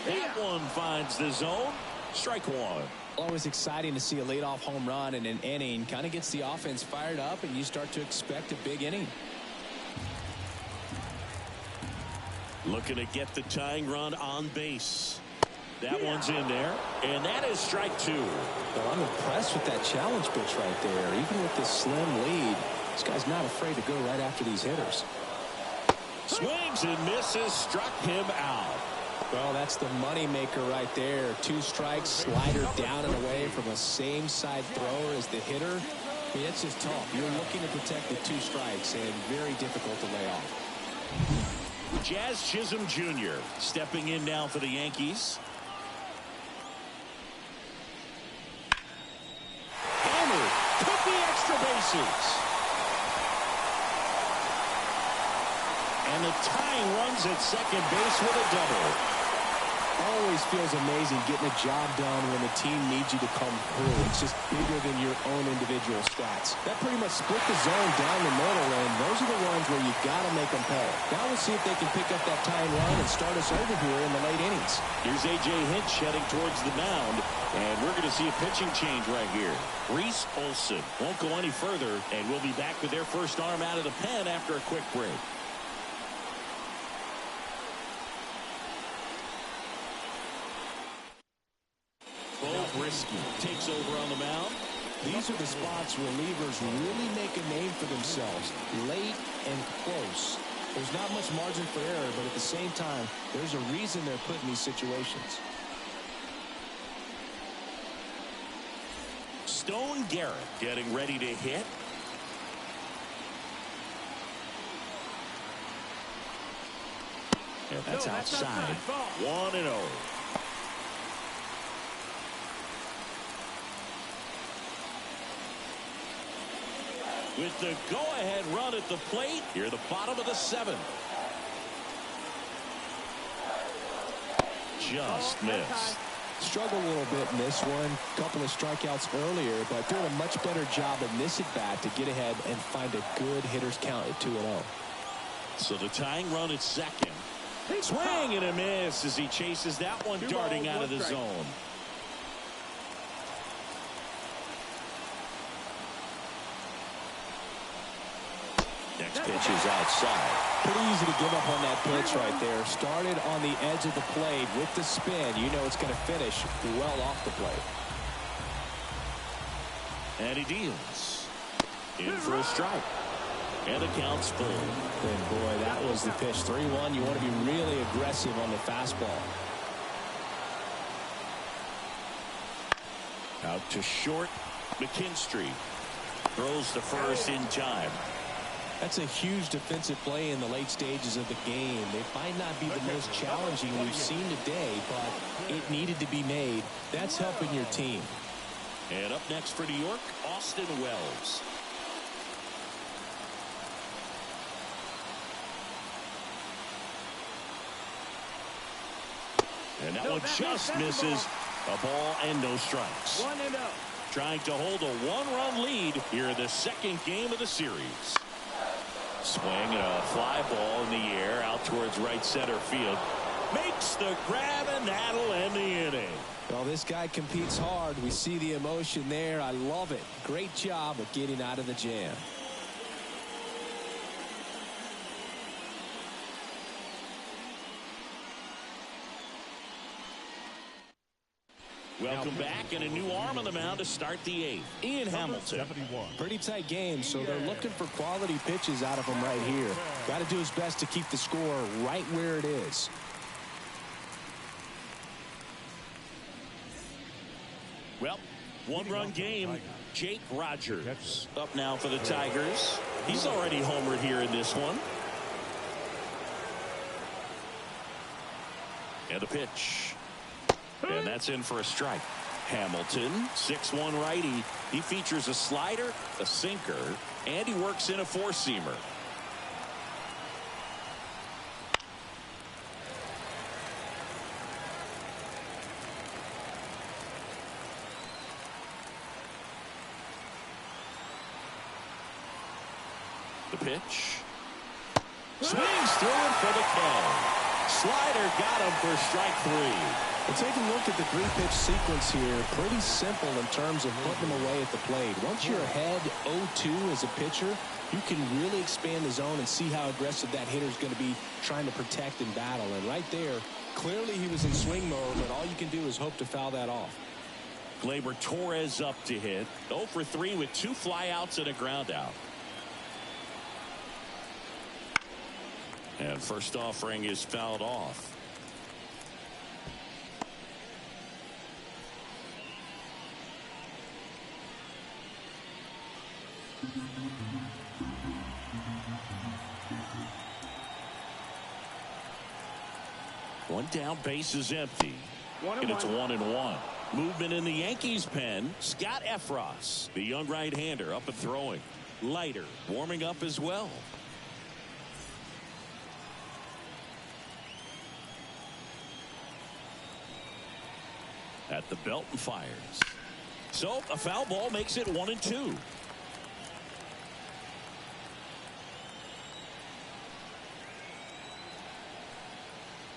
That one finds the zone. Strike one. Always exciting to see a leadoff home run in an inning. Kind of gets the offense fired up, and you start to expect a big inning. Looking to get the tying run on base. That one's in there, and that is strike two. Well, I'm impressed with that challenge pitch right there. Even with this slim lead, this guy's not afraid to go right after these hitters. Swings and misses, struck him out. Well, that's the money maker right there. 2 strikes, slider down and away from a same side thrower as the hitter. I mean, it's just tough. You're looking to protect the 2 strikes, and very difficult to lay off. Jazz Chisholm Jr. stepping in now for the Yankees. Hammered, took the extra bases. And the tying runs at second base with a double. Always feels amazing getting a job done when the team needs you to come through. It's just bigger than your own individual stats. That pretty much split the zone down the middle, and those are the ones where you got to make them pay. Now we'll see if they can pick up that tying run and start us over here in the late innings. Here's A.J. Hinch heading towards the mound, and we're going to see a pitching change right here. Reese Olson won't go any further, and we'll be back with their first arm out of the pen after a quick break. Brisky takes over on the mound. These are the spots relievers really make a name for themselves. Late and close. There's not much margin for error, but at the same time, there's a reason they're put in these situations. Stone Garrett getting ready to hit. And that's outside. 1-0. With the go-ahead run at the plate, here the bottom of the 7th. Just missed. Struggled a little bit in this one. Couple of strikeouts earlier, but doing a much better job in this at-bat to get ahead and find a good hitter's count at 2-0. So the tying run at second. Swing and a miss as he chases that one darting out of the zone. Next pitch is outside. Pretty easy to give up on that pitch right there. Started on the edge of the plate with the spin. You know it's going to finish well off the plate. And he deals. In for a strike. And the count's full. And boy, that was the pitch. 3-1. You want to be really aggressive on the fastball. Out to short. McKinstry throws to first in time. That's a huge defensive play in the late stages of the game. It might not be the most challenging we've seen today, but it needed to be made. That's helping your team. And up next for New York, Austin Wells. And that one just misses. A ball and no strikes. 1-0. Trying to hold a 1-run lead here in the second game of the series. Swing and a fly ball in the air out towards right center field. Makes the grab, and that'll end the inning. Well, this guy competes hard. We see the emotion there. I love it. Great job of getting out of the jam. Welcome back, and a new arm on the mound to start the eighth. Ian Hamilton. 71. Pretty tight game, so they're looking for quality pitches out of him right here. Got to do his best to keep the score right where it is. Well, one-run game. Jake Rogers up now for the Tigers. He's already homered here in this one. And the pitch. And that's in for a strike. Hamilton, 6'1" righty. He features a slider, a sinker, and he works in a four-seamer. The pitch. Swings through it for the K. Slider got him for strike three. Well, take a look at the three-pitch sequence here. Pretty simple in terms of putting them away at the plate. Once you're ahead 0-2 as a pitcher, you can really expand the zone and see how aggressive that hitter is going to be trying to protect and battle. And right there, clearly he was in swing mode, but all you can do is hope to foul that off. Gleyber Torres up to hit. 0 for 3 with 2 flyouts and a ground out. And first offering is fouled off. One down, base is empty. And it's 1-1. Movement in the Yankees pen. Scott Efros, the young right-hander, up and throwing. Leiter warming up as well. At the belt and fires. So a foul ball makes it 1-2.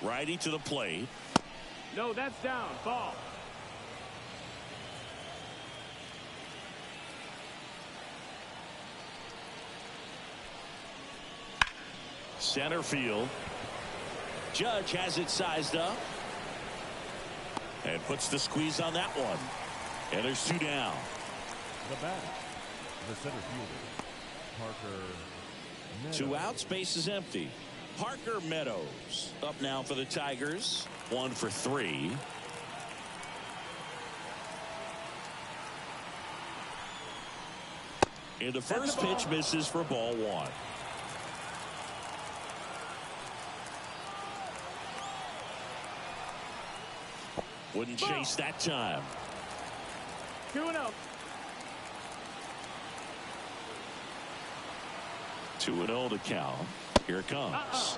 Righty to the plate. No, that's down. Ball. Center field. Judge has it sized up. And puts the squeeze on that one. And there's 2 down. The bat, the center fielder, Parker Meadows. 2 outs, base is empty. Parker Meadows up now for the Tigers. 1 for 3. And the first pitch misses for ball 1. Wouldn't chase that time. 2-0. 2-0 to count. Here it comes.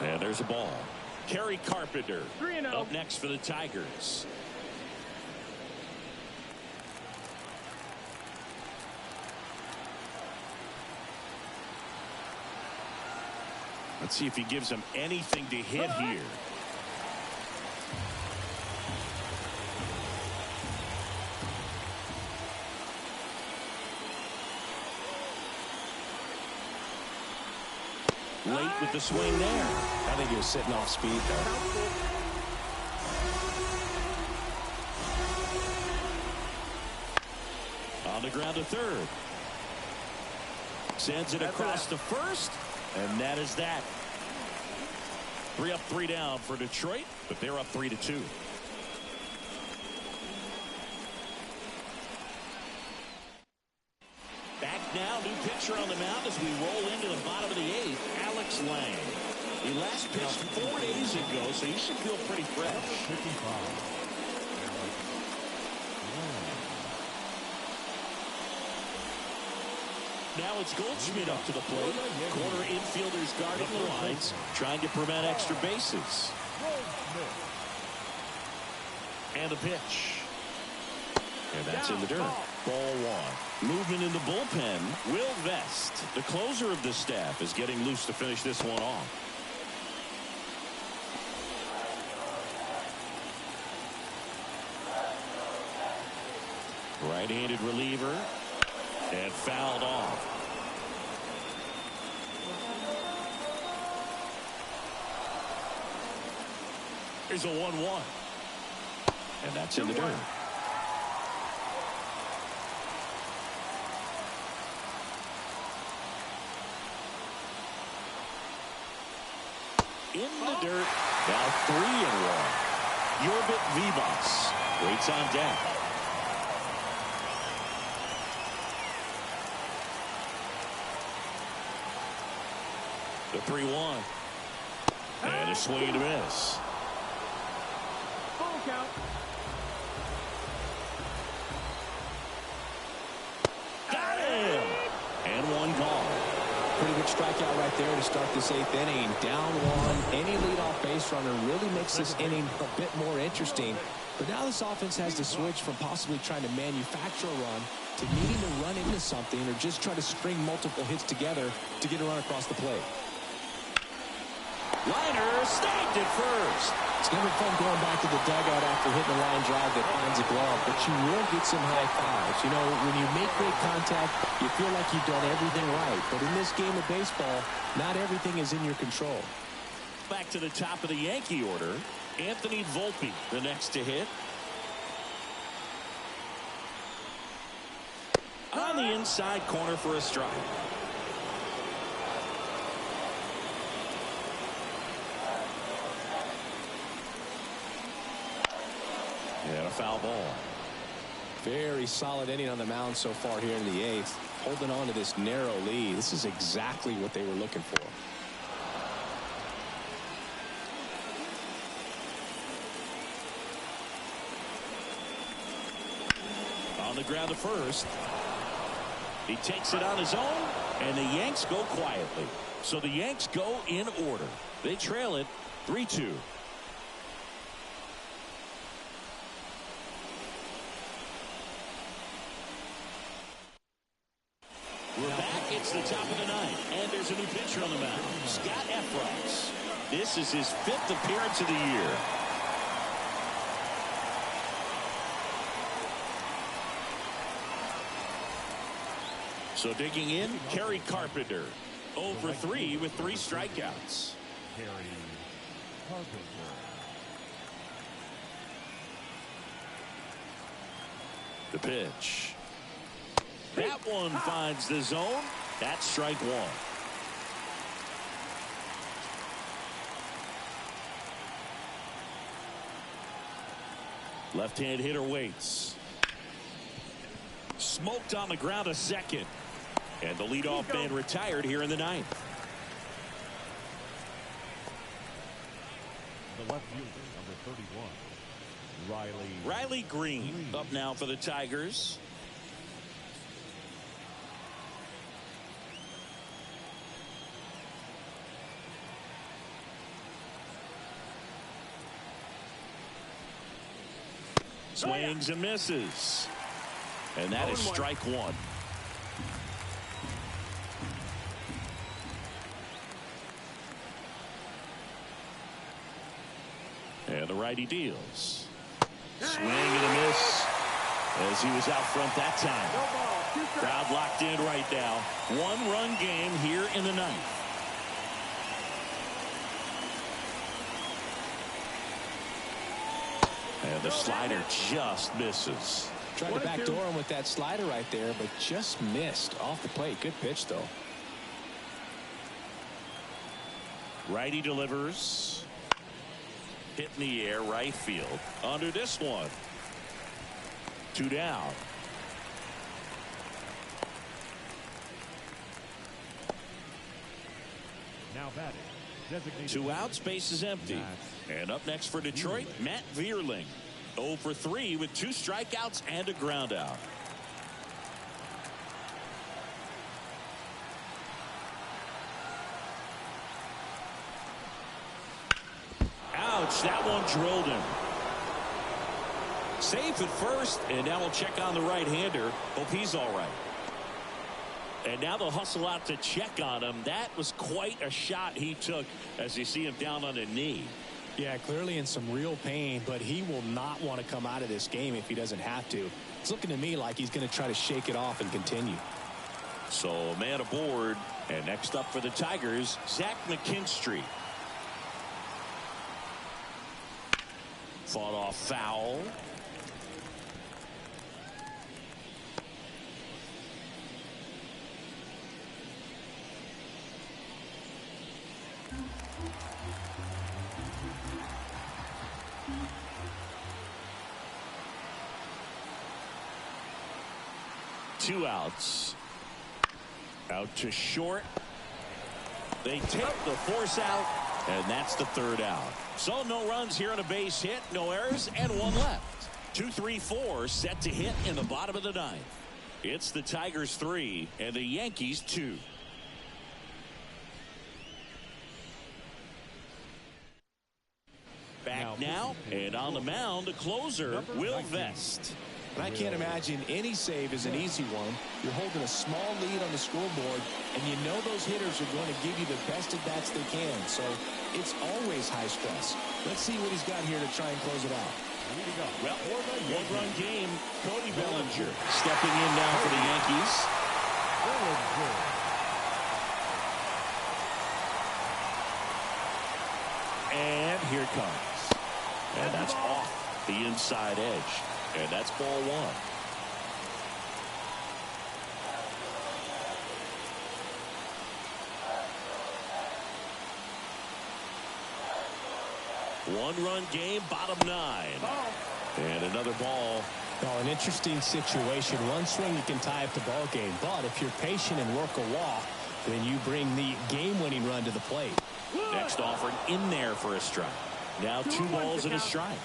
And there's a ball. Kerry Carpenter 3-0. up next for the Tigers. Let's see if he gives them anything to hit here. Late with the swing there. I think he was sitting off speed there. On the ground to third. Sends it across to first. And that is that. 3 up, 3 down for Detroit, but they're up 3-2. Back now, new pitcher on the mound as we roll into the bottom of the 8th, Alex Lang. He last pitched 4 days ago, so he should feel pretty fresh. 55. Now it's Goldschmidt up to the plate. Corner infielders guarding the lines, trying to prevent extra bases. And the pitch. And that's in the dirt. Ball 1. Movement in the bullpen. Will Vest, the closer of the staff, is getting loose to finish this one off. Right-handed reliever. And fouled off. Here's a 1-1. And that's in the dirt. in the dirt. Now 3-1. Yorbit Vivas waits on deck. The 3-1. And a swing and a miss. Full count. Got him! And one gone. Pretty good strikeout right there to start this 8th inning. Down one. Any leadoff base runner really makes this inning a bit more interesting. But now this offense has to switch from possibly trying to manufacture a run to needing to run into something or just try to string multiple hits together to get a run across the plate. Liner snagged it first. It's never fun going back to the dugout after hitting a line drive that finds a glove, but you will get some high fives. You know, when you make great contact, you feel like you've done everything right. But in this game of baseball, not everything is in your control. Back to the top of the Yankee order. Anthony Volpe, the next to hit. On the inside corner for a strike. And a foul ball. Very solid inning on the mound so far here in the 8th. Holding on to this narrow lead. This is exactly what they were looking for. On the ground to first. He takes it on his own, and the Yanks go quietly. So the Yanks go in order. They trail it 3-2. We're back. It's the top of the ninth, and there's a new pitcher on the mound, Scott Efros. This is his 5th appearance of the year. So digging in, Kerry Carpenter. 0 for 3 with 3 strikeouts. Kerry Carpenter. The pitch. That one finds the zone. That's strike 1. Left-hand hitter waits. Smoked on the ground a second. And the leadoff man retired here in the 9th. The left fielder, number 31, Riley Green up now for the Tigers. Swings and misses. And that is strike 1. And the righty deals. Swing and a miss as he was out front that time. Crowd locked in right now. 1-run game here in the 9th. And the slider just misses. Tried to backdoor him with that slider right there, but just missed off the plate. Good pitch, though. Righty delivers. Hit in the air, right field. Under this one. 2 down. now batting. Designated 2 outs, base is empty. And up next for Detroit, Matt Vierling. 0 for 3 with 2 strikeouts and a ground out. Ouch, that one drilled him. Safe at first, and now we'll check on the right-hander. Hope he's all right. And now they'll hustle out to check on him. That was quite a shot he took as you see him down on a knee. Yeah, clearly in some real pain, but he will not want to come out of this game if he doesn't have to. It's looking to me like he's going to try to shake it off and continue. So man aboard, and next up for the Tigers, Zach McKinstry. Fought off foul. 2 outs. Out to short. They take the force out, and that's the 3rd out. So no runs here on a base hit, no errors, and 1 left. 2-3-4 set to hit in the bottom of the 9th. It's the Tigers 3 and the Yankees 2. Back now, and on the mound, the closer, Will Vest. And I can't imagine any save is an easy one. You're holding a small lead on the scoreboard, and you know those hitters are going to give you the best at-bats they can. So it's always high stress. Let's see what he's got here to try and close it out. Well, 1-run game. Cody Bellinger stepping in now for the Yankees. And here it comes. And that's off the inside edge. And that's ball 1. One-run game, bottom 9. And another ball. Well, an interesting situation. One swing you can tie up the ball game, but if you're patient and work a walk, then you bring the game-winning run to the plate. Next offered in there for a strike. Now 2 balls and a strike.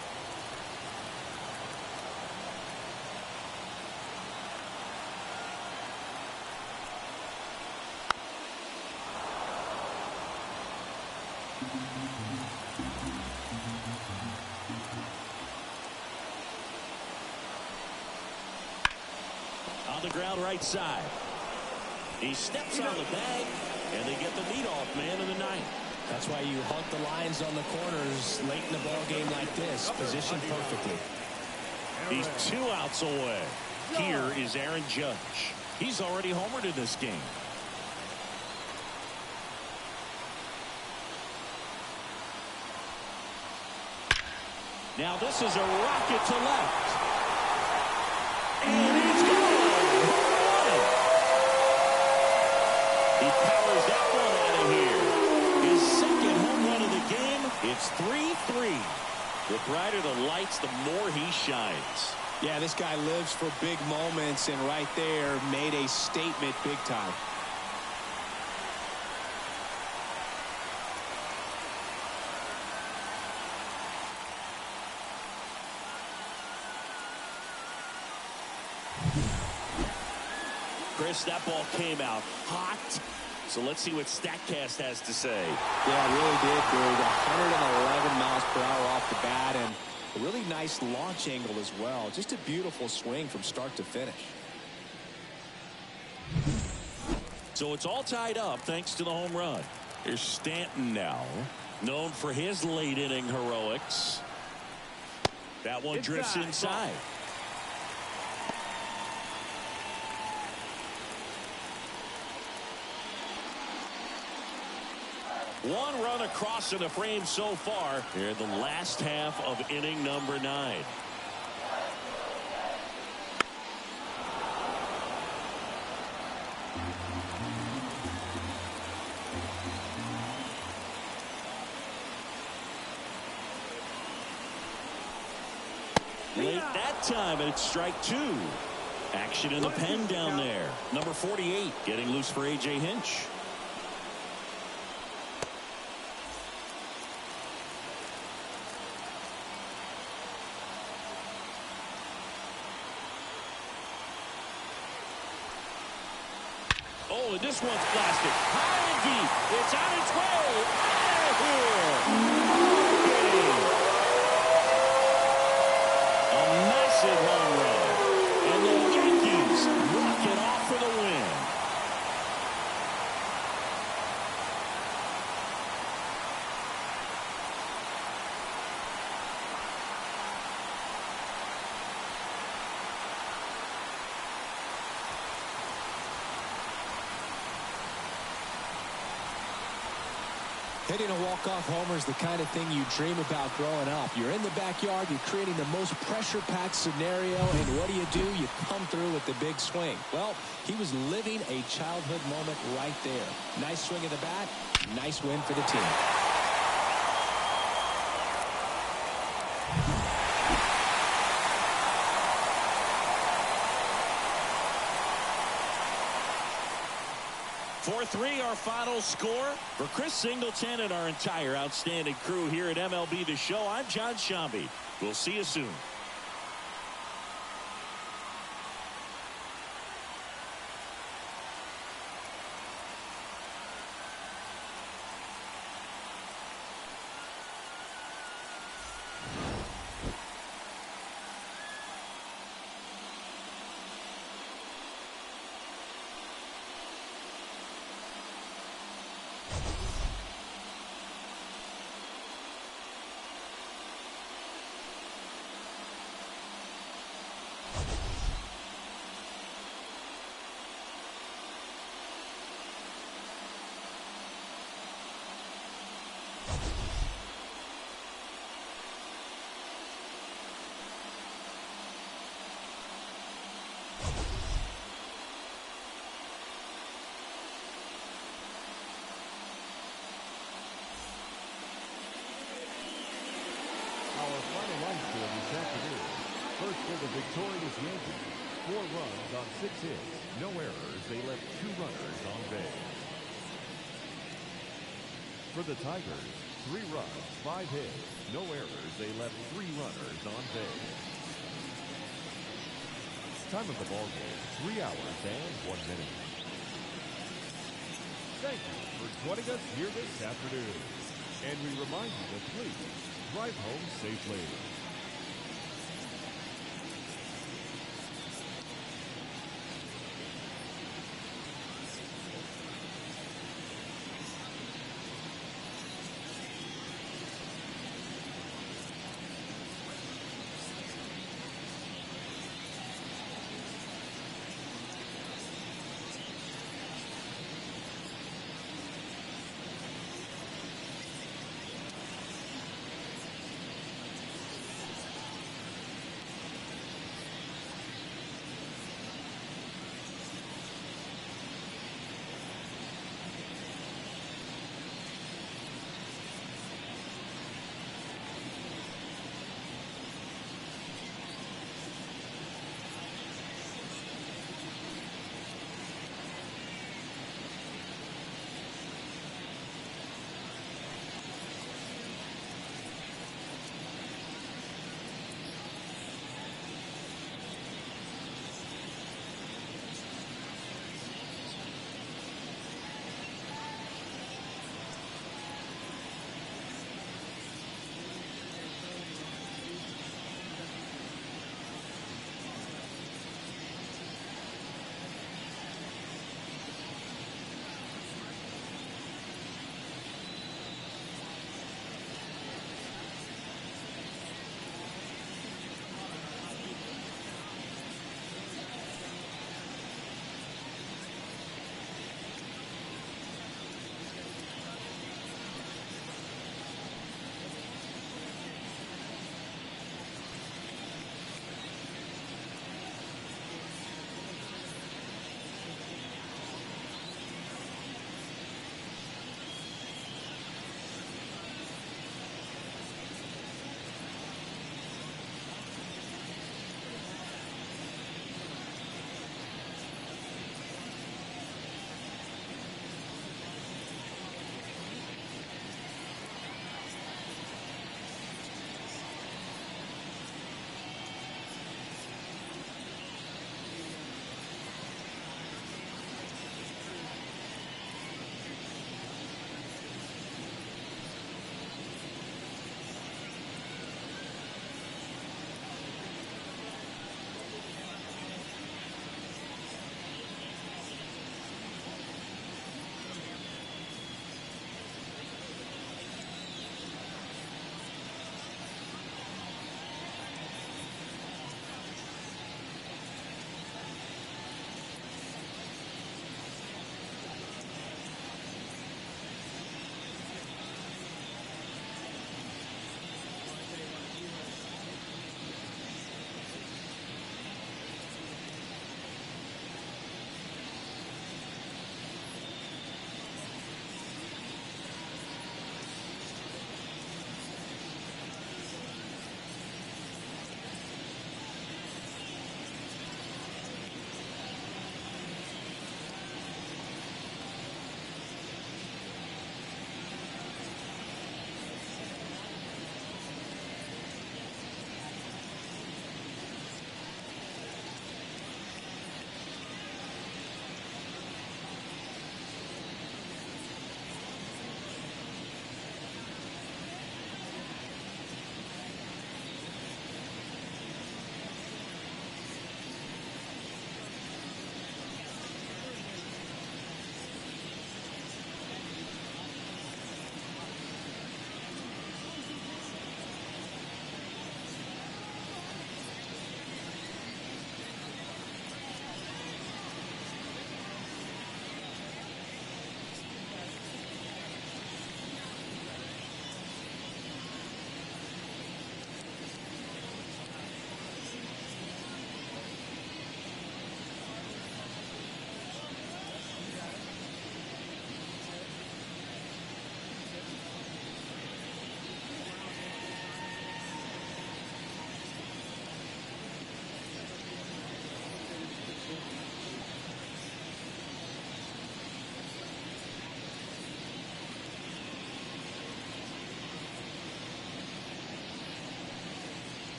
On the ground right side. He steps on the bag, and they get the leadoff man in the 9th. That's why you hunt the lines on the corners late in the ball game like this. Positioned perfectly. He's 2 outs away. Here is Aaron Judge. He's already homered in this game. Now this is a rocket to left. And he's gone. He powers that one out of here. His 2nd home run of the game. It's 3-3. The brighter the lights, the more he shines. Yeah, this guy lives for big moments, and right there made a statement big time. Chris, that ball came out hot. So let's see what StatCast has to say. Yeah, it really did, dude. 111 miles per hour off the bat, and a really nice launch angle as well. Just a beautiful swing from start to finish. So it's all tied up thanks to the home run. Here's Stanton now, known for his late inning heroics. That one drifts inside. One run across in the frame so far here in the last half of inning number 9. Late that time, and it's strike 2. Action in the pen down there. Number 48 getting loose for A.J. Hinch. Oh, and this one's blasted. High and deep. It's on its way. Out of here. A massive home run. And the Yankees walk it off for the win. Hitting a walk-off homer is the kind of thing you dream about growing up. You're in the backyard, you're creating the most pressure-packed scenario, and what do? You come through with the big swing. Well, he was living a childhood moment right there. Nice swing of the bat, nice win for the team. 4-3 our final score. For Chris Singleton and our entire outstanding crew here at MLB The Show, I'm John Shambi. We'll see you soon. Our final line score this afternoon. First for the victorious Yankees. 4 runs on 6 hits. No errors. They left 2 runners on base. For the Tigers, 3 runs, 5 hits. No errors. They left 3 runners on base. Time of the ball game, 3 hours and 1 minute. Thank you for joining us here this afternoon. And we remind you to please drive home safely.